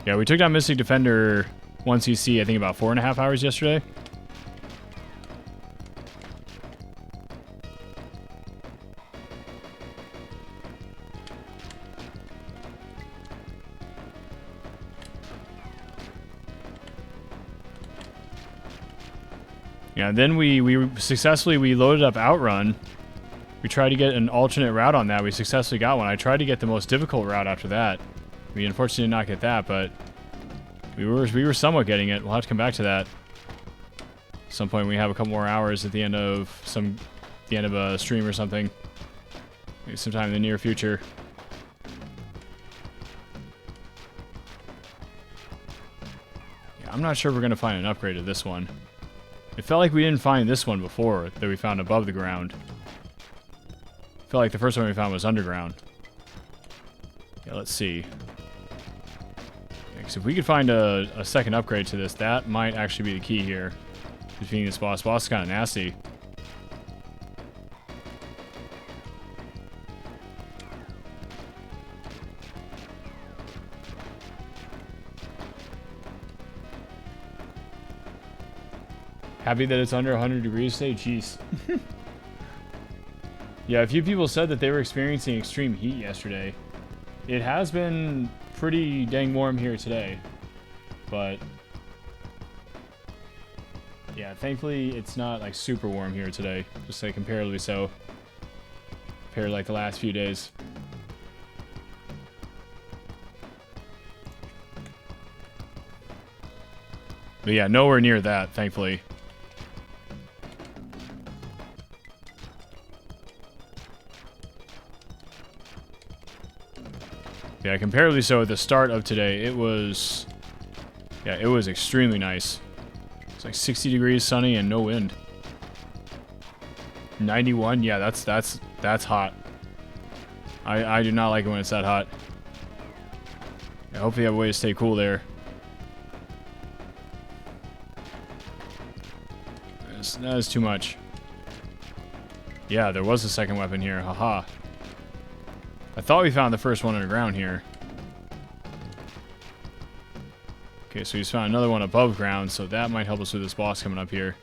Yeah, we took down Mystic Defender 1cc, I think about 4.5 hours yesterday. Yeah, then we successfully loaded up Outrun. We tried to get an alternate route on that. We successfully got one. I tried to get the most difficult route after that. We unfortunately did not get that, but we were somewhat getting it. We'll have to come back to that. At some point we have a couple more hours at the end of a stream or something. Maybe sometime in the near future. Yeah, I'm not sure if we're gonna find an upgrade to this one. It felt like we didn't find this one before that we found above the ground. I felt like the first one we found was underground. Yeah, let's see. Because if we could find a second upgrade to this, that might actually be the key here. Defeating this boss. Boss is kind of nasty. Happy that it's under 100 degrees today? Jeez. Yeah, a few people said that they were experiencing extreme heat yesterday. It has been pretty dang warm here today, but yeah, thankfully it's not like super warm here today, just like comparatively so, compared to like the last few days. But yeah, nowhere near that, thankfully. Yeah, comparatively so at the start of today, it was extremely nice. It's like 60 degrees, sunny, and no wind. 91, yeah, that's hot. I do not like it when it's that hot. Yeah, hopefully you have a way to stay cool there. That is too much. Yeah, there was a second weapon here, haha. I thought we found the first one underground here. Okay, so he's found another one above ground, so that might help us with this boss coming up here.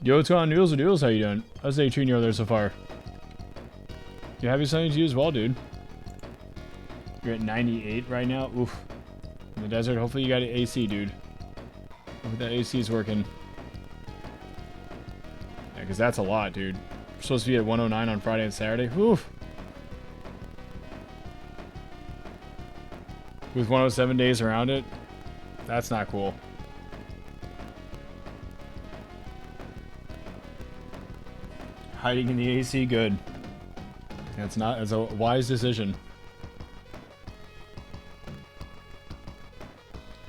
Yo, what's going on, Noodles and Doodles? How you doing? How's the day treating you over there so far? You happy Sunday to you as well, dude. You're at 98 right now. Oof. In the desert, hopefully you got an AC, dude. Hopefully that AC is working. Yeah, because that's a lot, dude. We're supposed to be at 109 on Friday and Saturday. Oof. With 107 days around it, that's not cool. Hiding in the AC, good. That's a wise decision.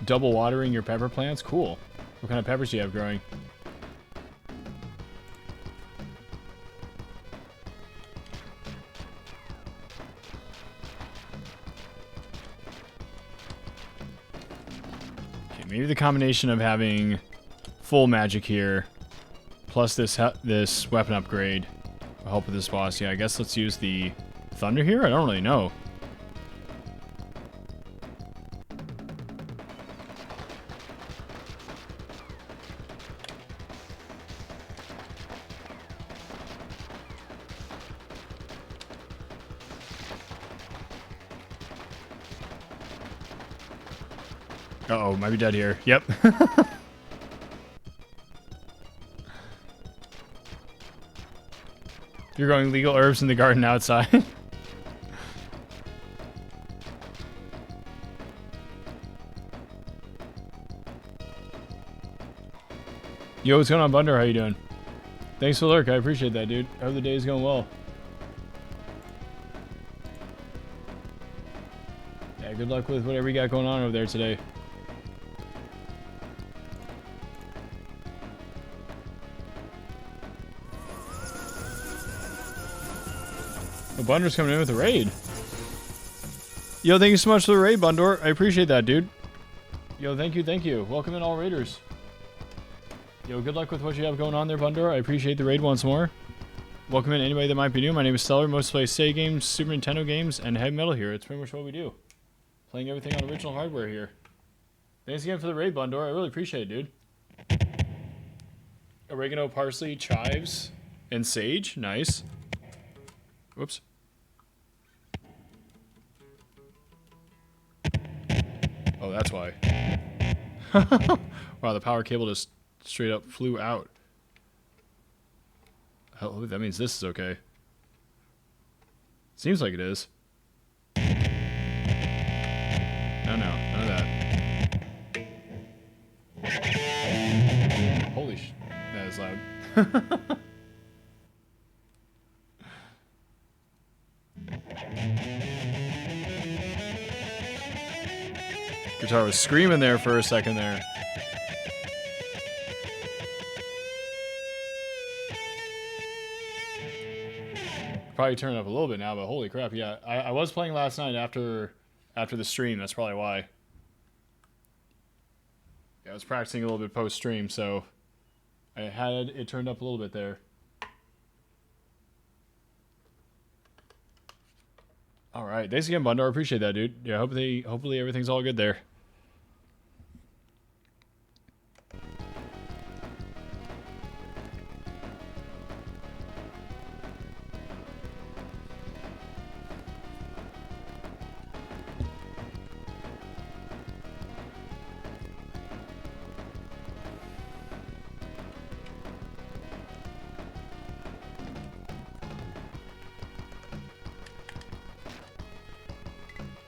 Double watering your pepper plants? Cool. What kind of peppers do you have growing? Okay, maybe the combination of having full magic here plus this weapon upgrade help with this boss. Yeah, I guess let's use the thunder here. I don't really know. Uh-oh, might be dead here. Yep. You're growing legal herbs in the garden outside. Yo, what's going on, Bunder? How you doing? Thanks for the lurk. I appreciate that, dude. I hope the day is going well. Yeah, good luck with whatever you got going on over there today. Oh, Bunder's coming in with a raid. Yo, thank you so much for the raid, Bundor. I appreciate that, dude. Yo, thank you, thank you. Welcome in all raiders. Yo, good luck with what you have going on there, Bundor. I appreciate the raid once more. Welcome in anybody that might be new. My name is Stellar. Most play Sega games, Super Nintendo games, and heavy metal here. It's pretty much what we do. Playing everything on original hardware here. Thanks again for the raid, Bundor. I really appreciate it, dude. Oregano, parsley, chives, and sage. Nice. Whoops. Oh, that's why. Wow, the power cable just straight up flew out. Oh, that means this is okay. Seems like it is. No, none of that. Holy sh... That is loud. Guitar was screaming there for a second there. Probably turn it up a little bit now, but holy crap, yeah. I was playing last night after the stream, that's probably why. Yeah, I was practicing a little bit post-stream, so I had it turned up a little bit there. Alright, thanks again, Bundar. Appreciate that, dude. Yeah, hopefully everything's all good there.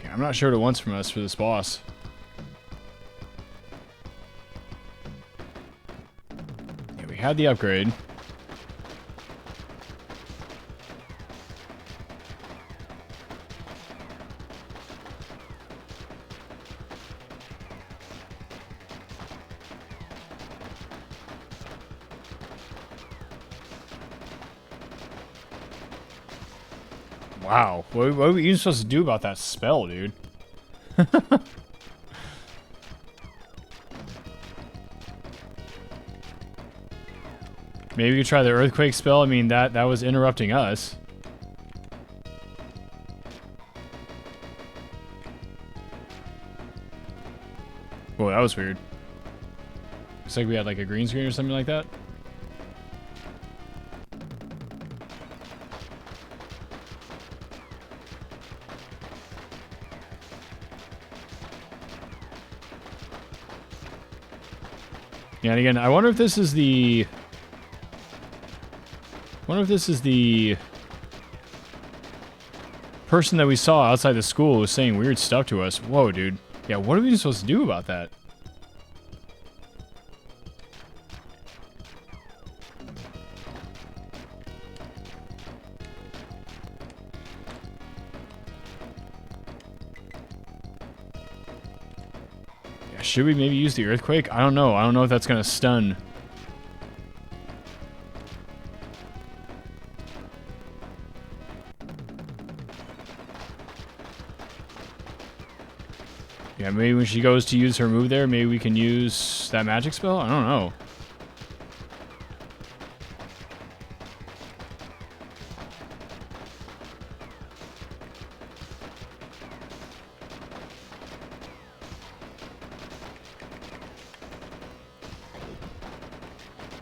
I'm not sure what it wants from us for this boss. Yeah, we had the upgrade. Wow, what are we even supposed to do about that spell, dude? Maybe you try the earthquake spell. I mean, that was interrupting us. Whoa, that was weird. Looks like we had like a green screen or something like that. Yeah, and again, I wonder if this is the... person that we saw outside the school who was saying weird stuff to us. Whoa, dude. Yeah, what are we supposed to do about that? Yeah, should we maybe use the earthquake? I don't know. I don't know if that's gonna stun. Yeah, maybe when she goes to use her move there, maybe we can use that magic spell? I don't know.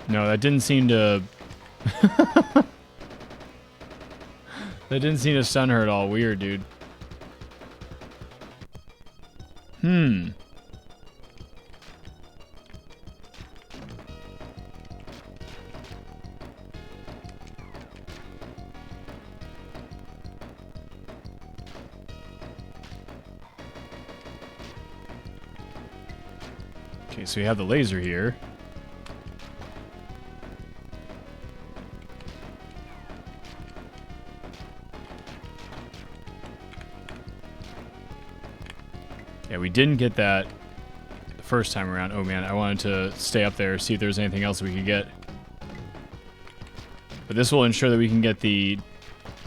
No, that didn't seem to... That didn't seem to stun her at all. Weird, dude. Hmm. Okay, so we have the laser here. Yeah, we didn't get that the first time around. Oh man, I wanted to stay up there, see if there's anything else we could get. But this will ensure that we can get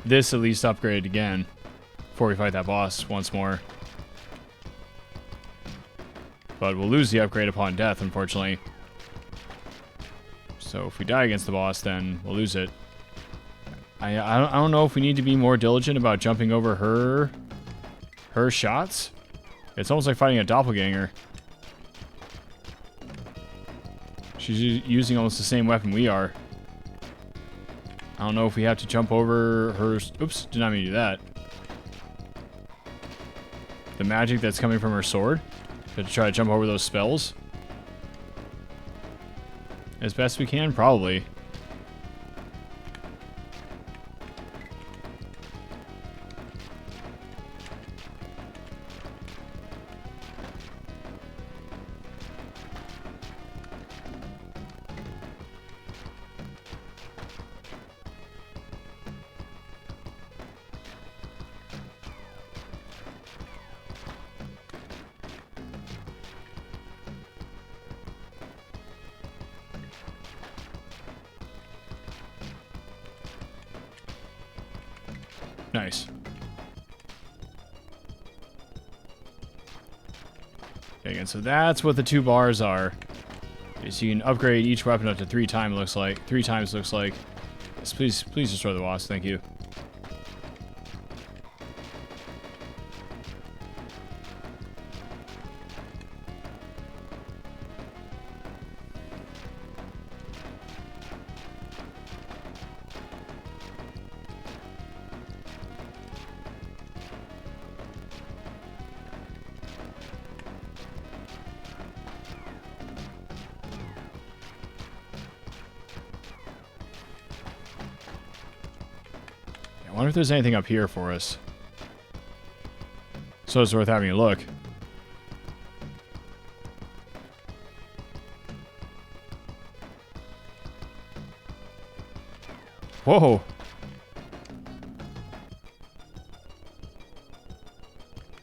this at least upgraded again before we fight that boss once more. But we'll lose the upgrade upon death, unfortunately. So if we die against the boss, then we'll lose it. I don't know if we need to be more diligent about jumping over her shots. It's almost like fighting a doppelganger. She's using almost the same weapon we are. I don't know if we have to jump over her... Oops, did not mean to do that. The magic that's coming from her sword. To try to jump over those spells. As best we can, probably. Nice. Okay, again, so that's what the 2 bars are. Okay, so you can upgrade each weapon up to 3 times, looks like. 3 times, looks like. Yes, please destroy the boss. Thank you. I wonder if there's anything up here for us. So it's worth having a look. Whoa!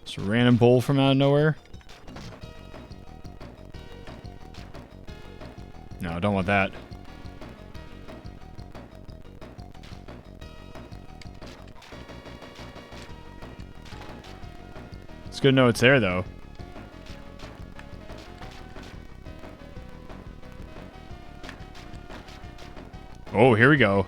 Just a random bull from out of nowhere? No, I don't want that. It's good to know it's there, though. Oh, here we go.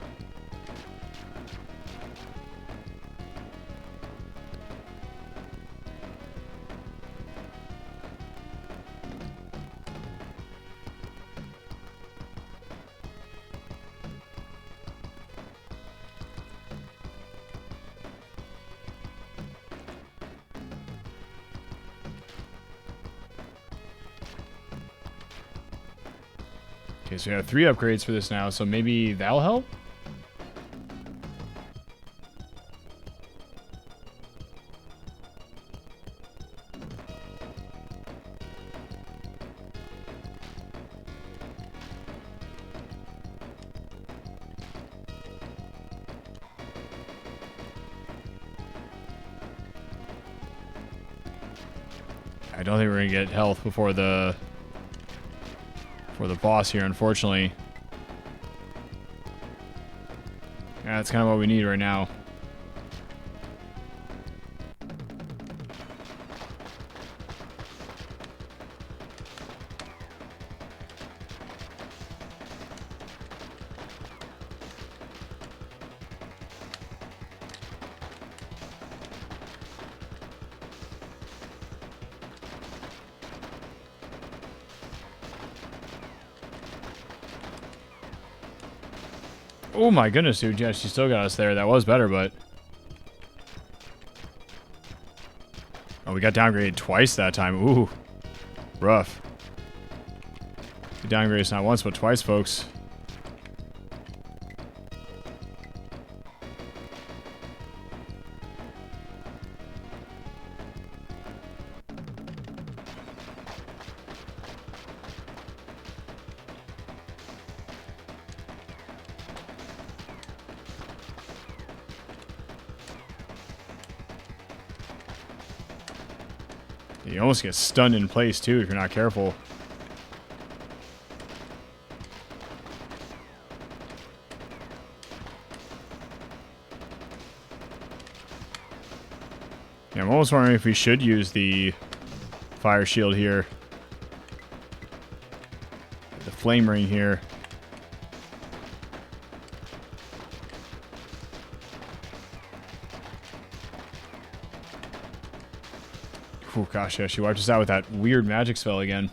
Okay, so we have 3 upgrades for this now, so maybe that'll help? I don't think we're gonna get health before the boss here, unfortunately. Yeah, that's kind of what we need right now. Oh my goodness, dude. Yeah, she still got us there. That was better, but... Oh, we got downgraded twice that time. Ooh. Rough. We downgraded us not once, but twice, folks. You almost get stunned in place, too, if you're not careful. Yeah, I'm almost wondering if we should use the fire shield here. The flame ring here. Oh gosh, yeah, she wiped us out with that weird magic spell again.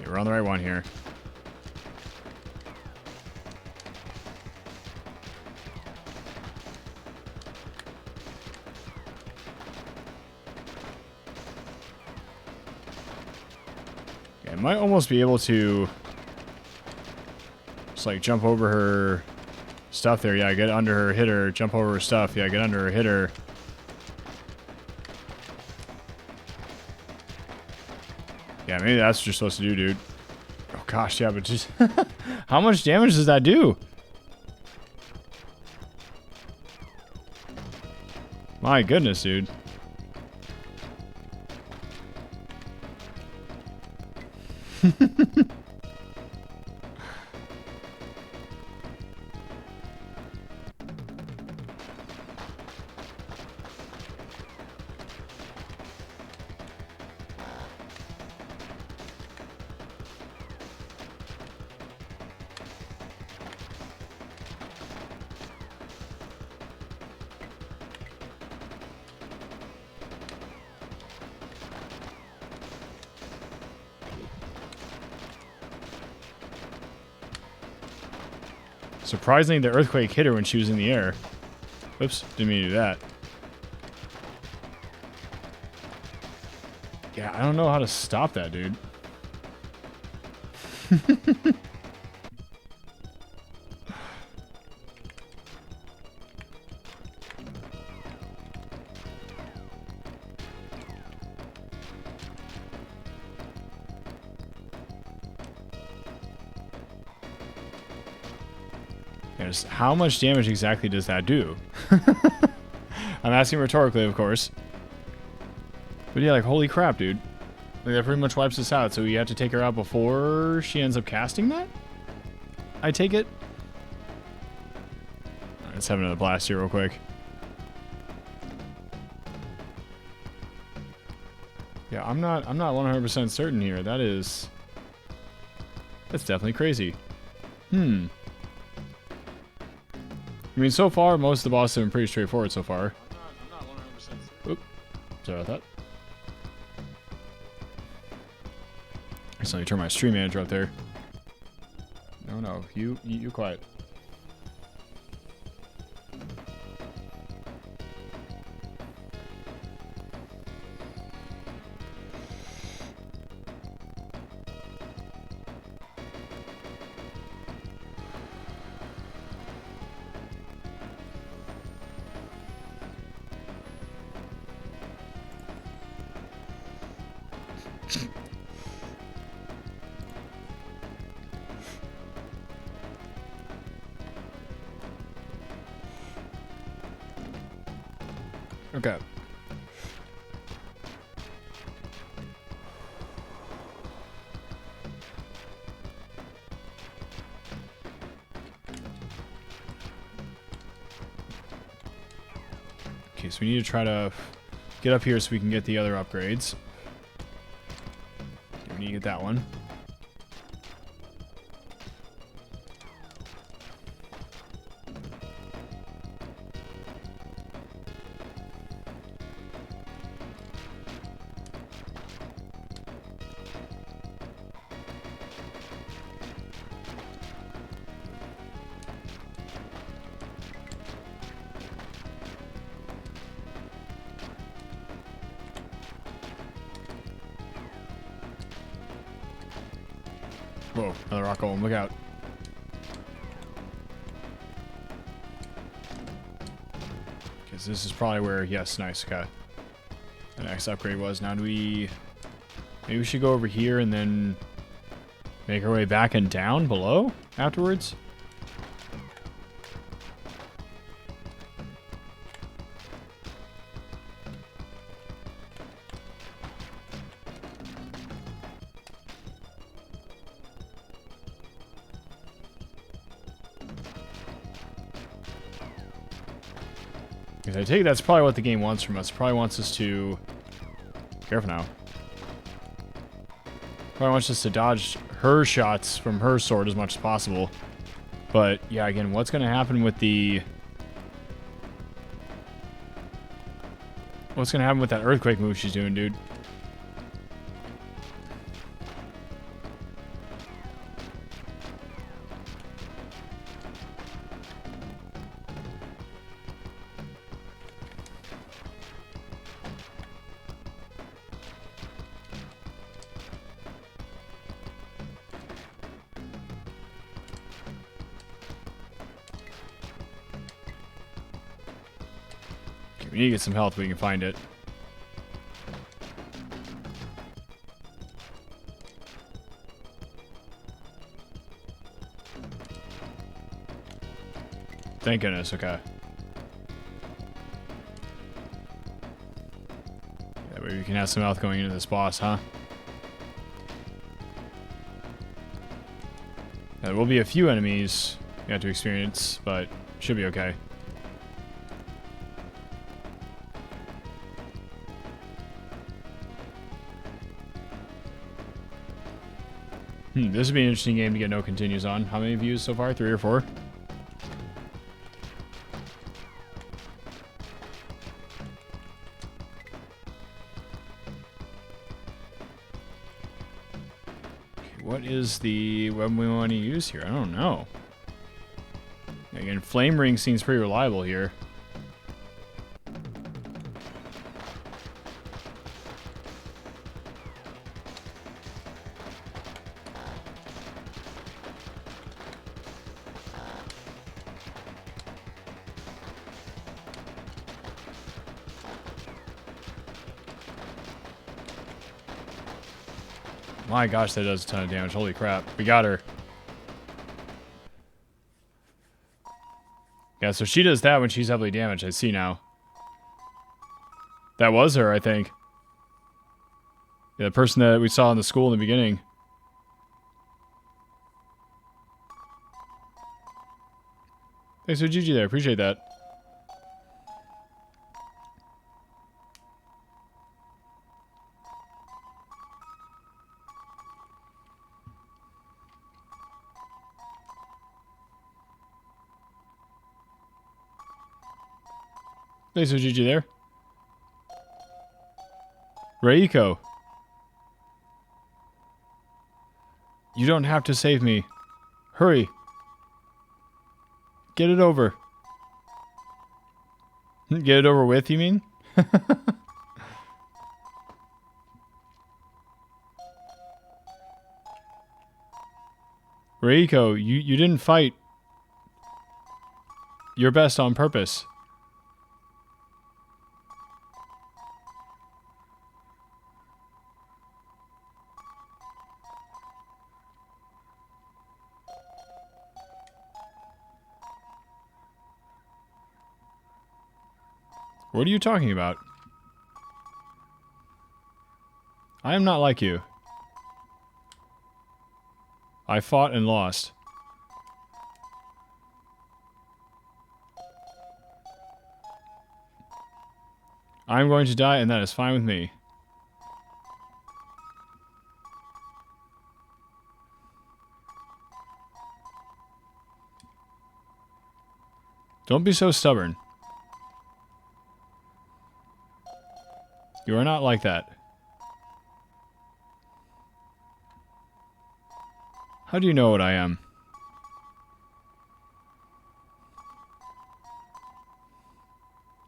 We're on the right one here. Okay, I might almost be able to just like jump over her stuff there. Yeah, get under her, hit her, jump over her stuff. Yeah, get under her, hit her. Yeah, maybe that's what you're supposed to do, dude. Oh gosh, yeah, but just... How much damage does that do? My goodness, dude. Surprisingly, the earthquake hit her when she was in the air. Oops, didn't mean to do that. Yeah, I don't know how to stop that, dude. How much damage exactly does that do? I'm asking rhetorically, of course. But yeah, like, holy crap, dude. Like, that pretty much wipes us out, so we have to take her out before she ends up casting that? I take it? Alright, let's have another blast here real quick. Yeah, I'm not 100% certain here. That's definitely crazy. I mean, so far, most of the bosses have been pretty straightforward so far. I'm not 100%. Oop. Sorry about that. Accidentally turn my stream manager up there. No, you quiet. Okay. so we need to try to get up here so we can get the other upgrades. We need to get that one. Whoa, another rock golem, look out. Because this is probably where, yes, nice, okay. The next upgrade was. Now do we, maybe we should go over here and then make our way back and down below afterwards? Because I take it that's probably what the game wants from us. It probably wants us to... Careful now. Probably wants us to dodge her shots from her sword as much as possible. But, yeah, again, what's going to happen with the... What's going to happen with that earthquake move she's doing, dude? We need to get some health if we can find it. Thank goodness, okay. That way we can have some health going into this boss, huh? There will be a few enemies we have to experience, but should be okay. This would be an interesting game to get no continues on. How many views so far? 3 or 4? Okay, what is the weapon we want to use here? I don't know. Again, Flame Ring seems pretty reliable here. My gosh, that does a ton of damage. Holy crap. We got her. Yeah, so she does that when she's heavily damaged. I see now. That was her, I think. Yeah, the person that we saw in the school in the beginning. Thanks for GG there. Appreciate that. Thanks for GG there. Reiko. You don't have to save me. Hurry. Get it over. Get it over with, you mean? Reiko, you didn't fight your best on purpose. What are you talking about? I am not like you. I fought and lost. I'm going to die, and that is fine with me. Don't be so stubborn. You are not like that. How do you know what I am?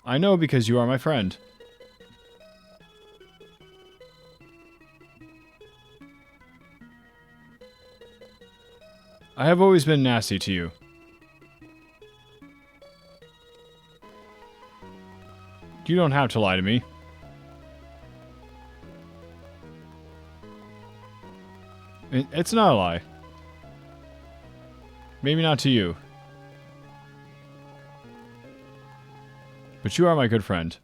I know because you are my friend. I have always been nasty to you. You don't have to lie to me. It's not a lie. Maybe not to you. But you are my good friend.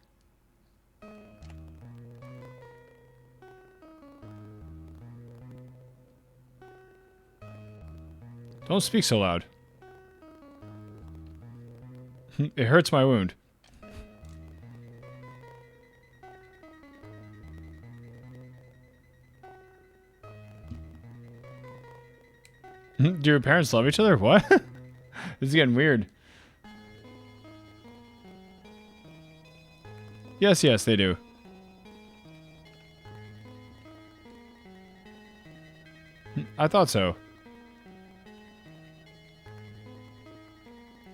Don't speak so loud. It hurts my wound. Do your parents love each other? What? This is getting weird. Yes, yes, they do. I thought so.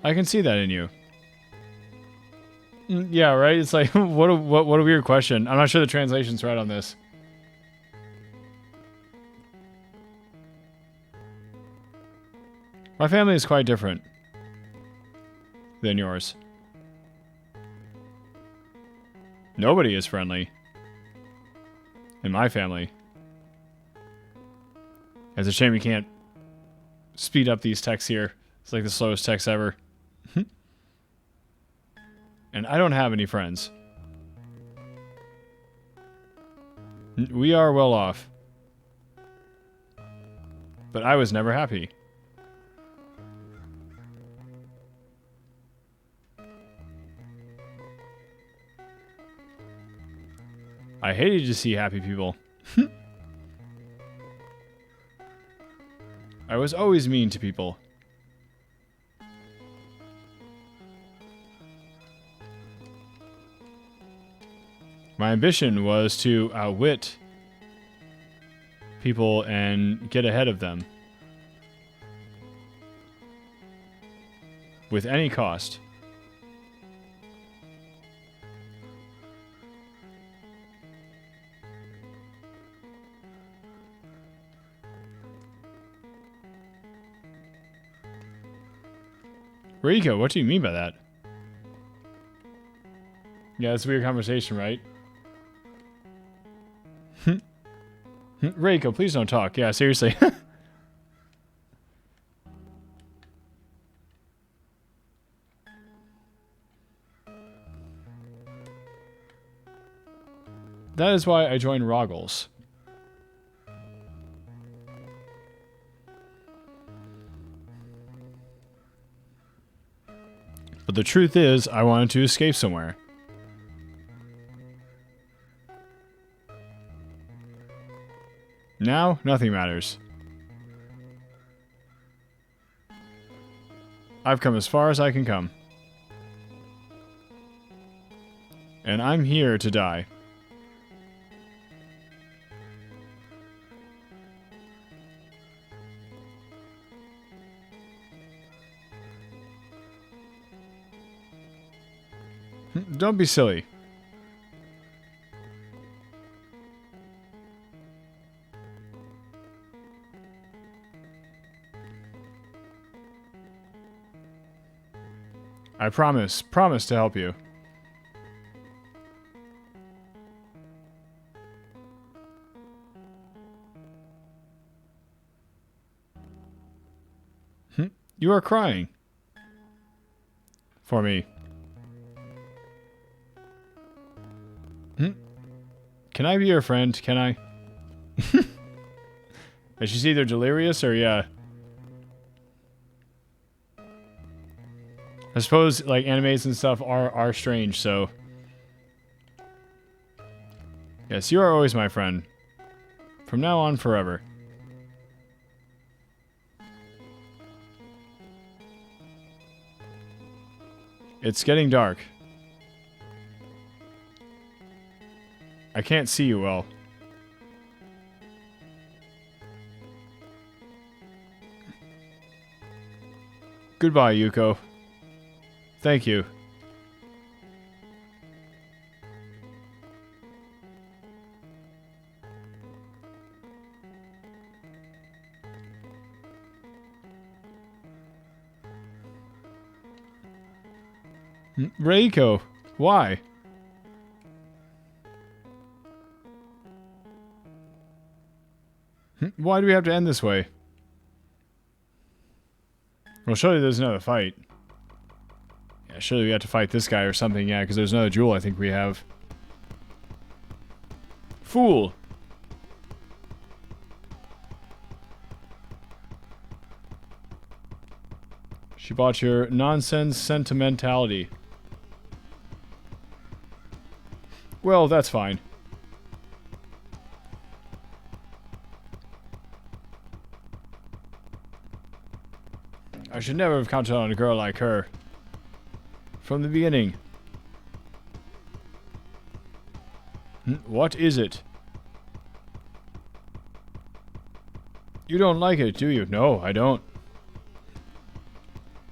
I can see that in you. Yeah, right? It's like, what a weird question. I'm not sure the translation's right on this. My family is quite different than yours. Nobody is friendly in my family. It's a shame you can't speed up these texts here. It's like the slowest text ever. And I don't have any friends. We are well off. But I was never happy. I hated to see happy people. I was always mean to people. My ambition was to outwit people and get ahead of them. With any cost. Reiko, what do you mean by that? Yeah, it's a weird conversation, right? Reiko, please don't talk. Yeah, seriously. That is why I joined Roggles. But the truth is, I wanted to escape somewhere. Now, nothing matters. I've come as far as I can come. And I'm here to die. Don't be silly. I promise to help you. You are crying. For me. Can I be your friend? Can I? She's either delirious or yeah. I suppose like animes and stuff are strange, so Yes, you are always my friend. From now on, forever. It's getting dark. I can't see you well. Goodbye, Yuko. Thank you. Reiko, why? Why do we have to end this way? Well, surely there's another fight. Yeah, surely we have to fight this guy or something, yeah, because there's another jewel I think we have. Fool! She bought your nonsense sentimentality. Well, that's fine. I should never have counted on a girl like her. From the beginning. What is it? You don't like it, do you? No, I don't.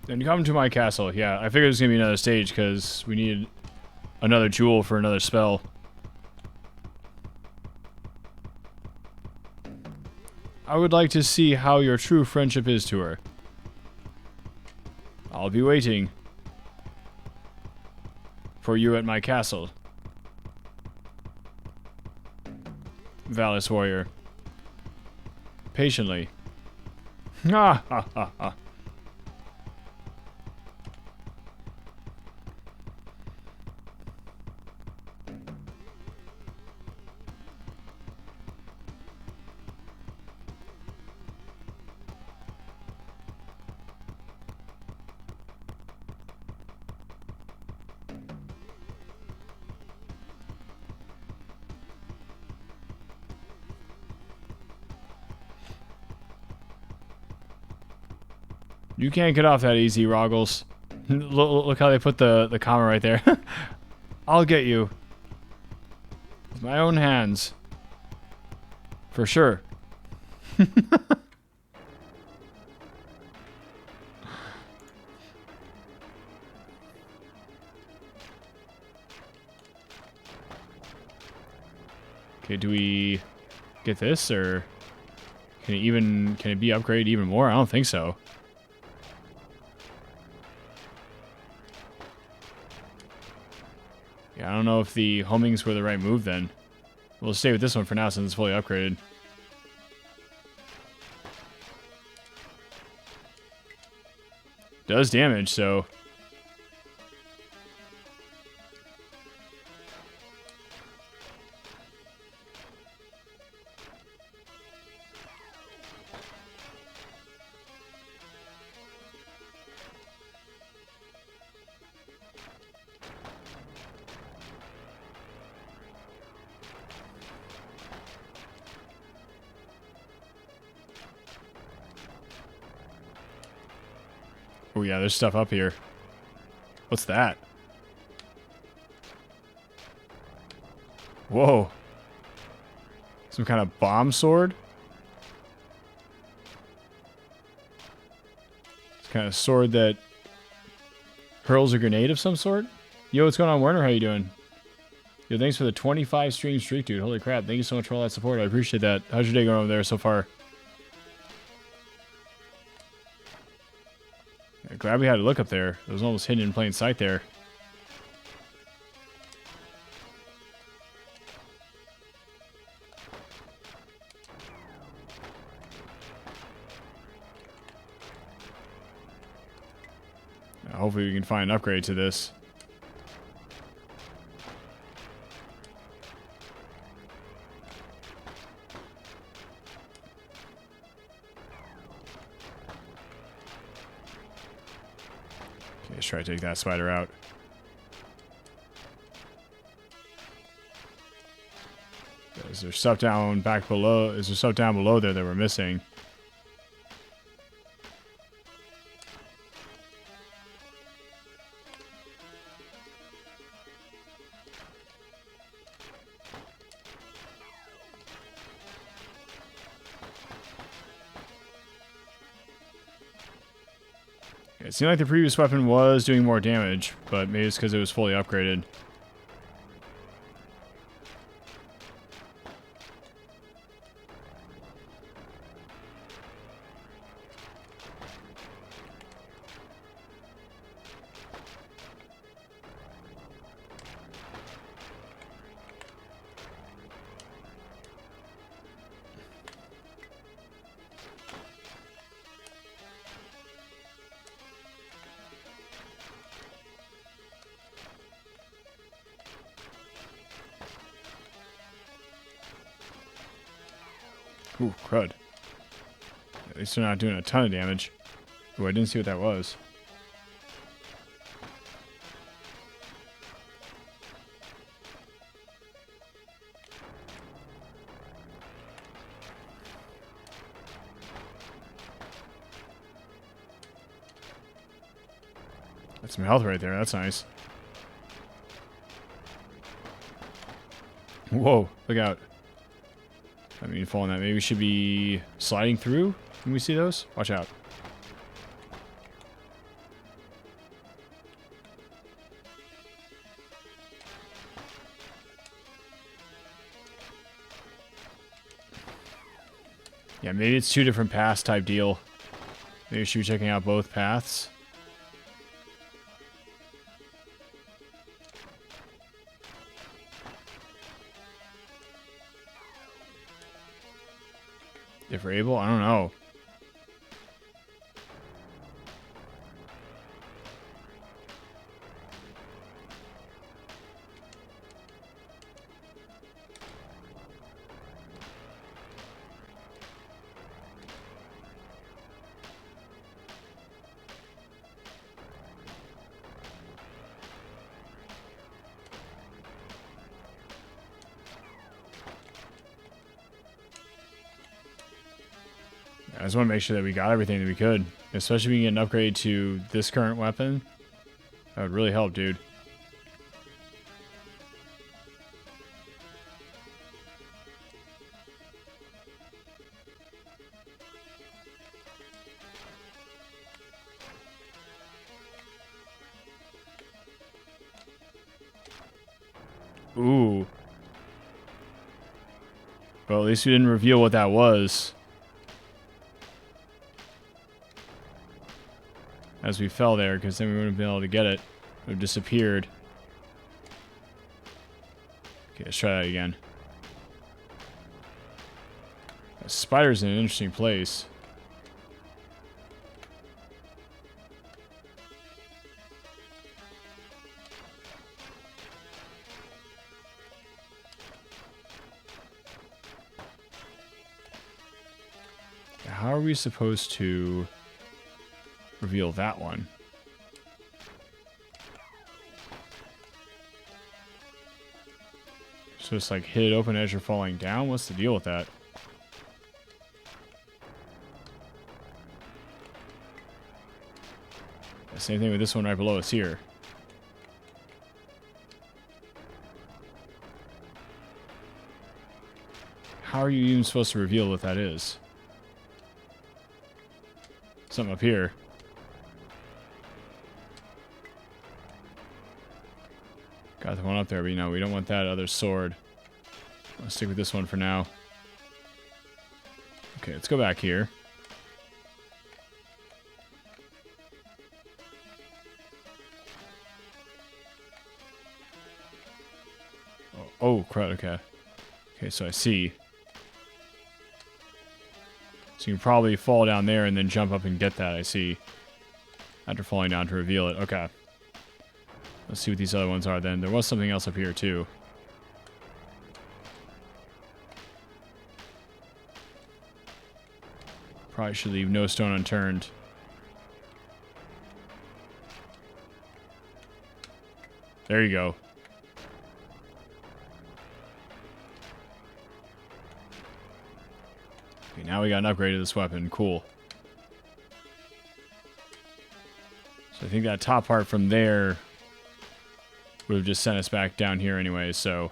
Then come to my castle. Yeah, I figured it was going to be another stage because we needed another jewel for another spell. I would like to see how your true friendship is to her. I'll be waiting for you at my castle. Valis warrior. Patiently. Ha ha ha ha. You can't get off that easy, Roggles. Look how they put the comma right there. I'll get you. With my own hands. For sure. Okay, do we get this, or can it be upgraded even more? I don't think so. Yeah, I don't know if the homings were the right move then. We'll stay with this one for now since it's fully upgraded. Does damage, so... Oh yeah, there's stuff up here. What's that? Whoa. Some kind of bomb sword? It's kind of sword that hurls a grenade of some sort? Yo, what's going on, Werner? How you doing? Yo, thanks for the 25 stream streak, dude. Holy crap. Thank you so much for all that support. I appreciate that. How's your day going over there so far? Glad we had a look up there. It was almost hidden in plain sight there. Hopefully we can find an upgrade to this. Let's try to take that spider out. Is there stuff down back below? Is there stuff down below there that we're missing? It seemed like the previous weapon was doing more damage, but maybe it's because it was fully upgraded. Ooh, crud. At least they're not doing a ton of damage. Ooh, I didn't see what that was. That's some health right there. That's nice. Whoa, look out. I mean, fall on that. Maybe we should be sliding through when we see those. Watch out. Yeah, maybe it's 2 different paths type deal. Maybe we should be checking out both paths. If we're able, I don't know. I just want to make sure that we got everything that we could. Especially if we can get an upgrade to this current weapon. That would really help, dude. Ooh. Well, at least we didn't reveal what that was. As we fell there, because then we wouldn't have been able to get it. It would have disappeared. Okay, let's try that again. That spider's in an interesting place. How are we supposed to reveal that one? So it's like hit it open as you're falling down? What's the deal with that? Same thing with this one right below us here. How are you even supposed to reveal what that is? Something up here. Got the one up there, but no, we don't want that other sword. Let's stick with this one for now. Okay, let's go back here. Oh, crud, okay. Okay, so I see. So you can probably fall down there and then jump up and get that, I see. After falling down to reveal it. Okay. Let's see what these other ones are then. There was something else up here too. Probably should leave no stone unturned. There you go. Okay, now we got an upgrade to this weapon. Cool. So I think that top part from there would have just sent us back down here anyway, so...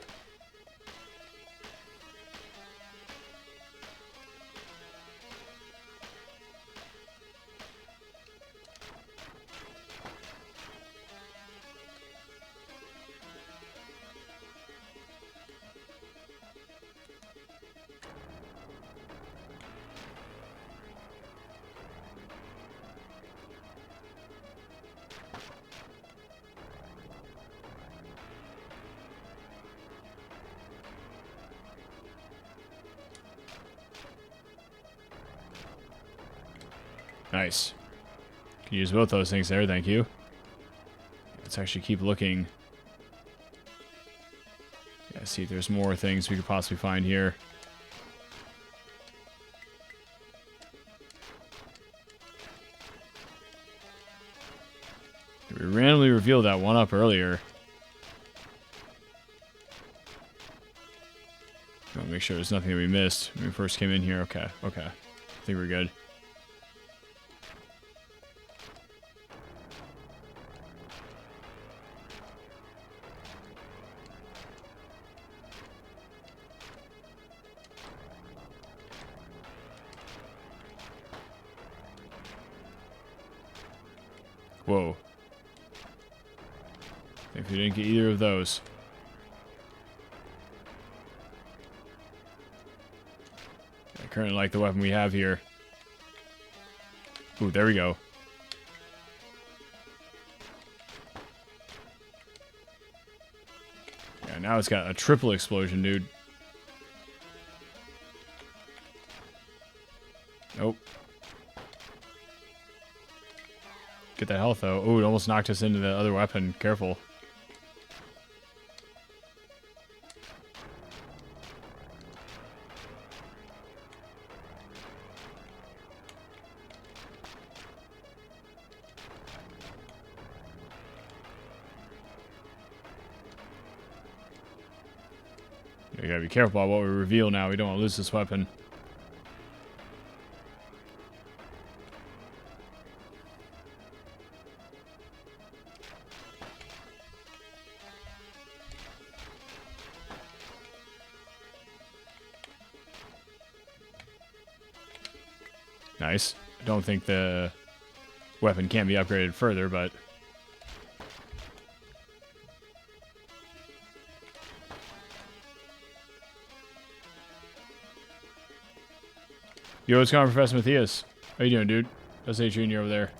Nice. Can use both those things there, thank you. Let's actually keep looking. Yeah, see if there's more things we could possibly find here. We randomly revealed that one up earlier. I want to make sure there's nothing that we missed when we first came in here. Okay, okay. I think we're good. Whoa. If you didn't get either of those. I currently like the weapon we have here. Ooh, there we go. Yeah, now it's got a triple explosion, dude. Nope. Get that health, though. Oh, it almost knocked us into the other weapon. Careful. You gotta be careful about what we reveal now. We don't want to lose this weapon. Nice. I don't think the weapon can be upgraded further, but... Yo, what's going on, Professor Matthias? How you doing, dude? How's Adrian over there?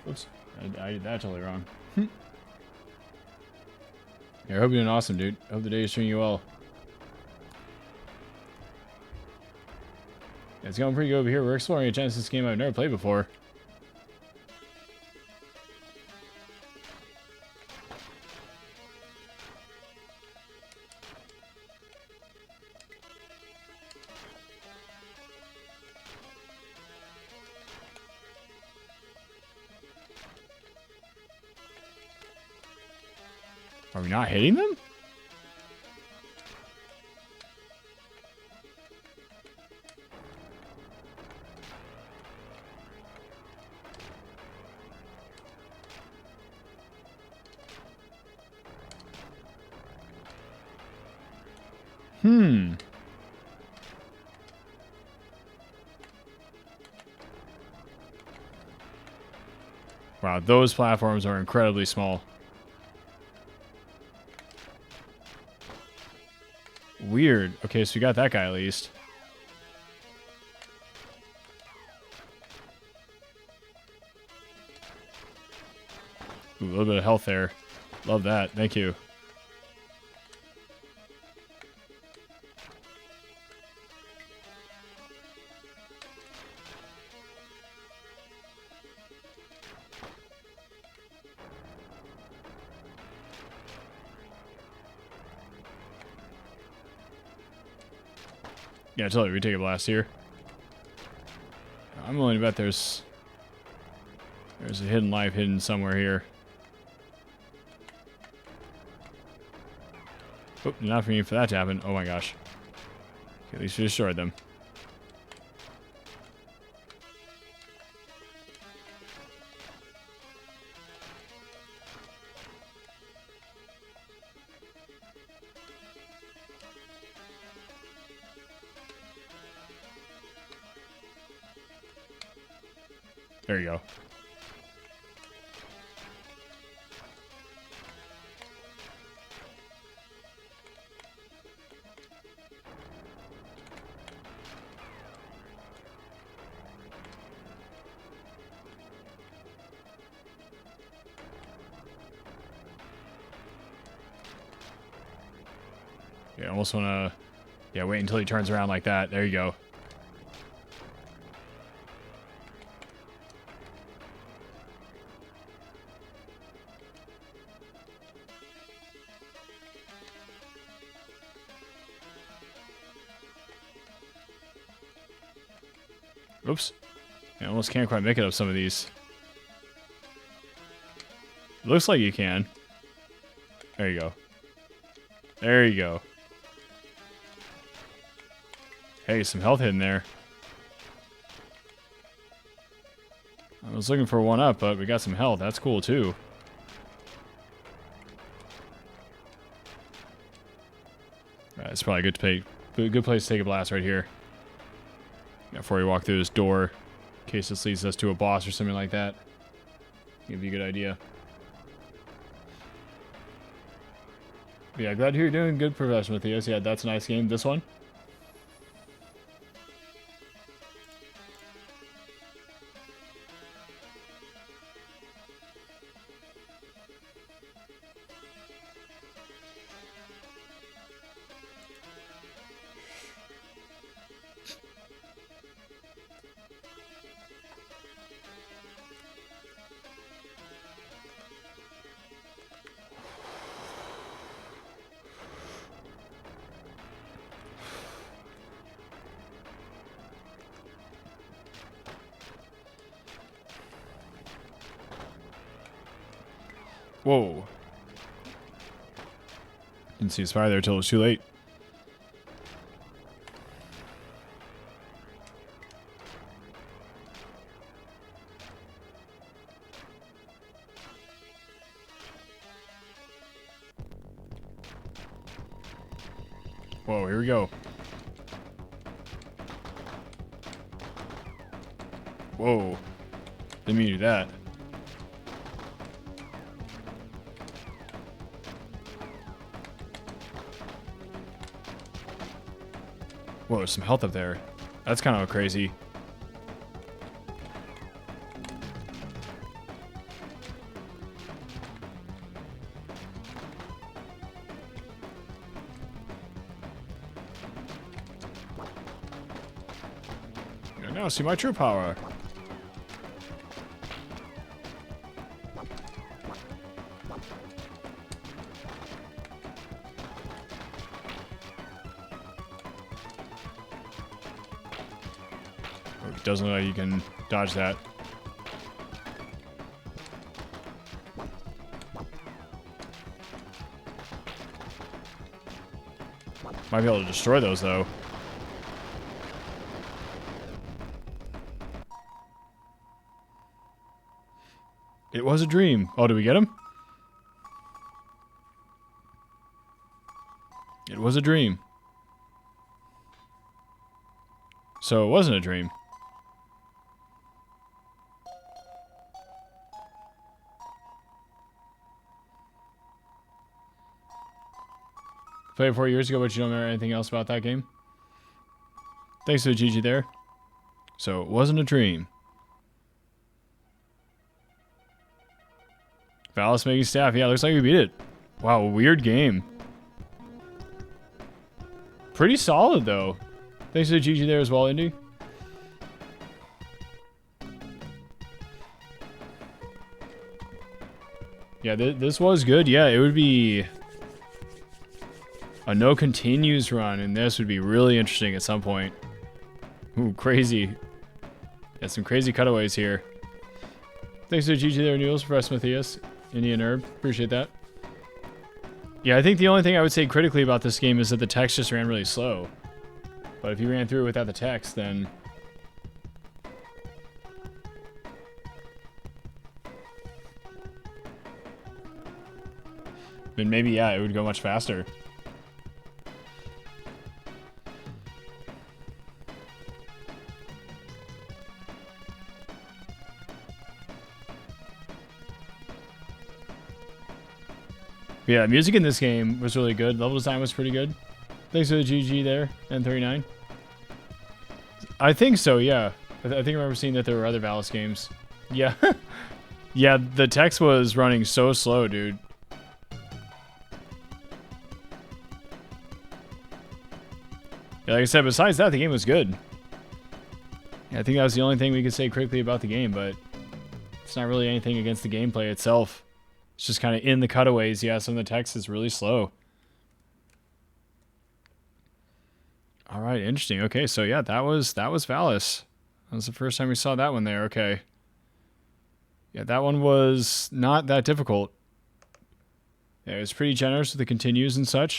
Oops. I did that totally wrong. Yeah, I hope you're doing awesome, dude. I hope the day is treating you well. Yeah, it's going pretty good over here. We're exploring a Genesis game I've never played before. Are we not hitting them? Wow, those platforms are incredibly small. Weird. Okay, so we got that guy at least. Ooh, a little bit of health there. Love that. Thank you. Yeah, totally. We take a blast here. I'm willing to bet there's a hidden life hidden somewhere here. Oh, not for me for that to happen. Oh my gosh. Okay, at least we destroyed them. There you go. Yeah, I almost want to... Yeah, wait until he turns around like that. There you go. Oops. I almost can't quite make it up some of these. Looks like you can. There you go. There you go. Hey, some health hidden there. I was looking for one up, but we got some health. That's cool, too. It's probably a good place to take a blast right here. Before we walk through this door, in case this leads us to a boss or something like that. Give you a good idea. But yeah, glad to hear you're doing good, Professional Theos. Yeah, that's a nice game. This one? Whoa. Didn't see a spider there until it was too late. Whoa, here we go. Whoa. Didn't mean to do that. Whoa, there's some health up there. That's kind of crazy. Now see my true power. Oh, it doesn't look like you can dodge that. Might be able to destroy those though. It was a dream. Oh, did we get him? It was a dream. So it wasn't a dream. Played it 4 years ago, but you don't remember anything else about that game? Thanks to the GG there. So it wasn't a dream. Valis making staff. Yeah, looks like we beat it. Wow, weird game. Pretty solid, though. Thanks to the GG there as well, Indy. Yeah, this was good. Yeah, it would be a no continues run, and this would be really interesting at some point. Ooh, crazy. Yeah, some crazy cutaways here. Thanks to the GG there, Niels, Professor Matthias. Indian Herb, appreciate that. Yeah, I think the only thing I would say critically about this game is that the text just ran really slow. But if you ran through it without the text, then... then maybe, yeah, it would go much faster. Yeah, music in this game was really good. Level design was pretty good. Thanks for the GG there, N39. I think so, yeah. I think I remember seeing that there were other Valis games. Yeah. Yeah, the text was running so slow, dude. Yeah, like I said, besides that, the game was good. Yeah, I think that was the only thing we could say critically about the game, but it's not really anything against the gameplay itself. It's just kind of in the cutaways. Yeah, some of the text is really slow. All right, interesting. Okay, so yeah, that was Valis. That was the first time we saw that one there. Okay. Yeah, that one was not that difficult. Yeah, it was pretty generous with the continues and such.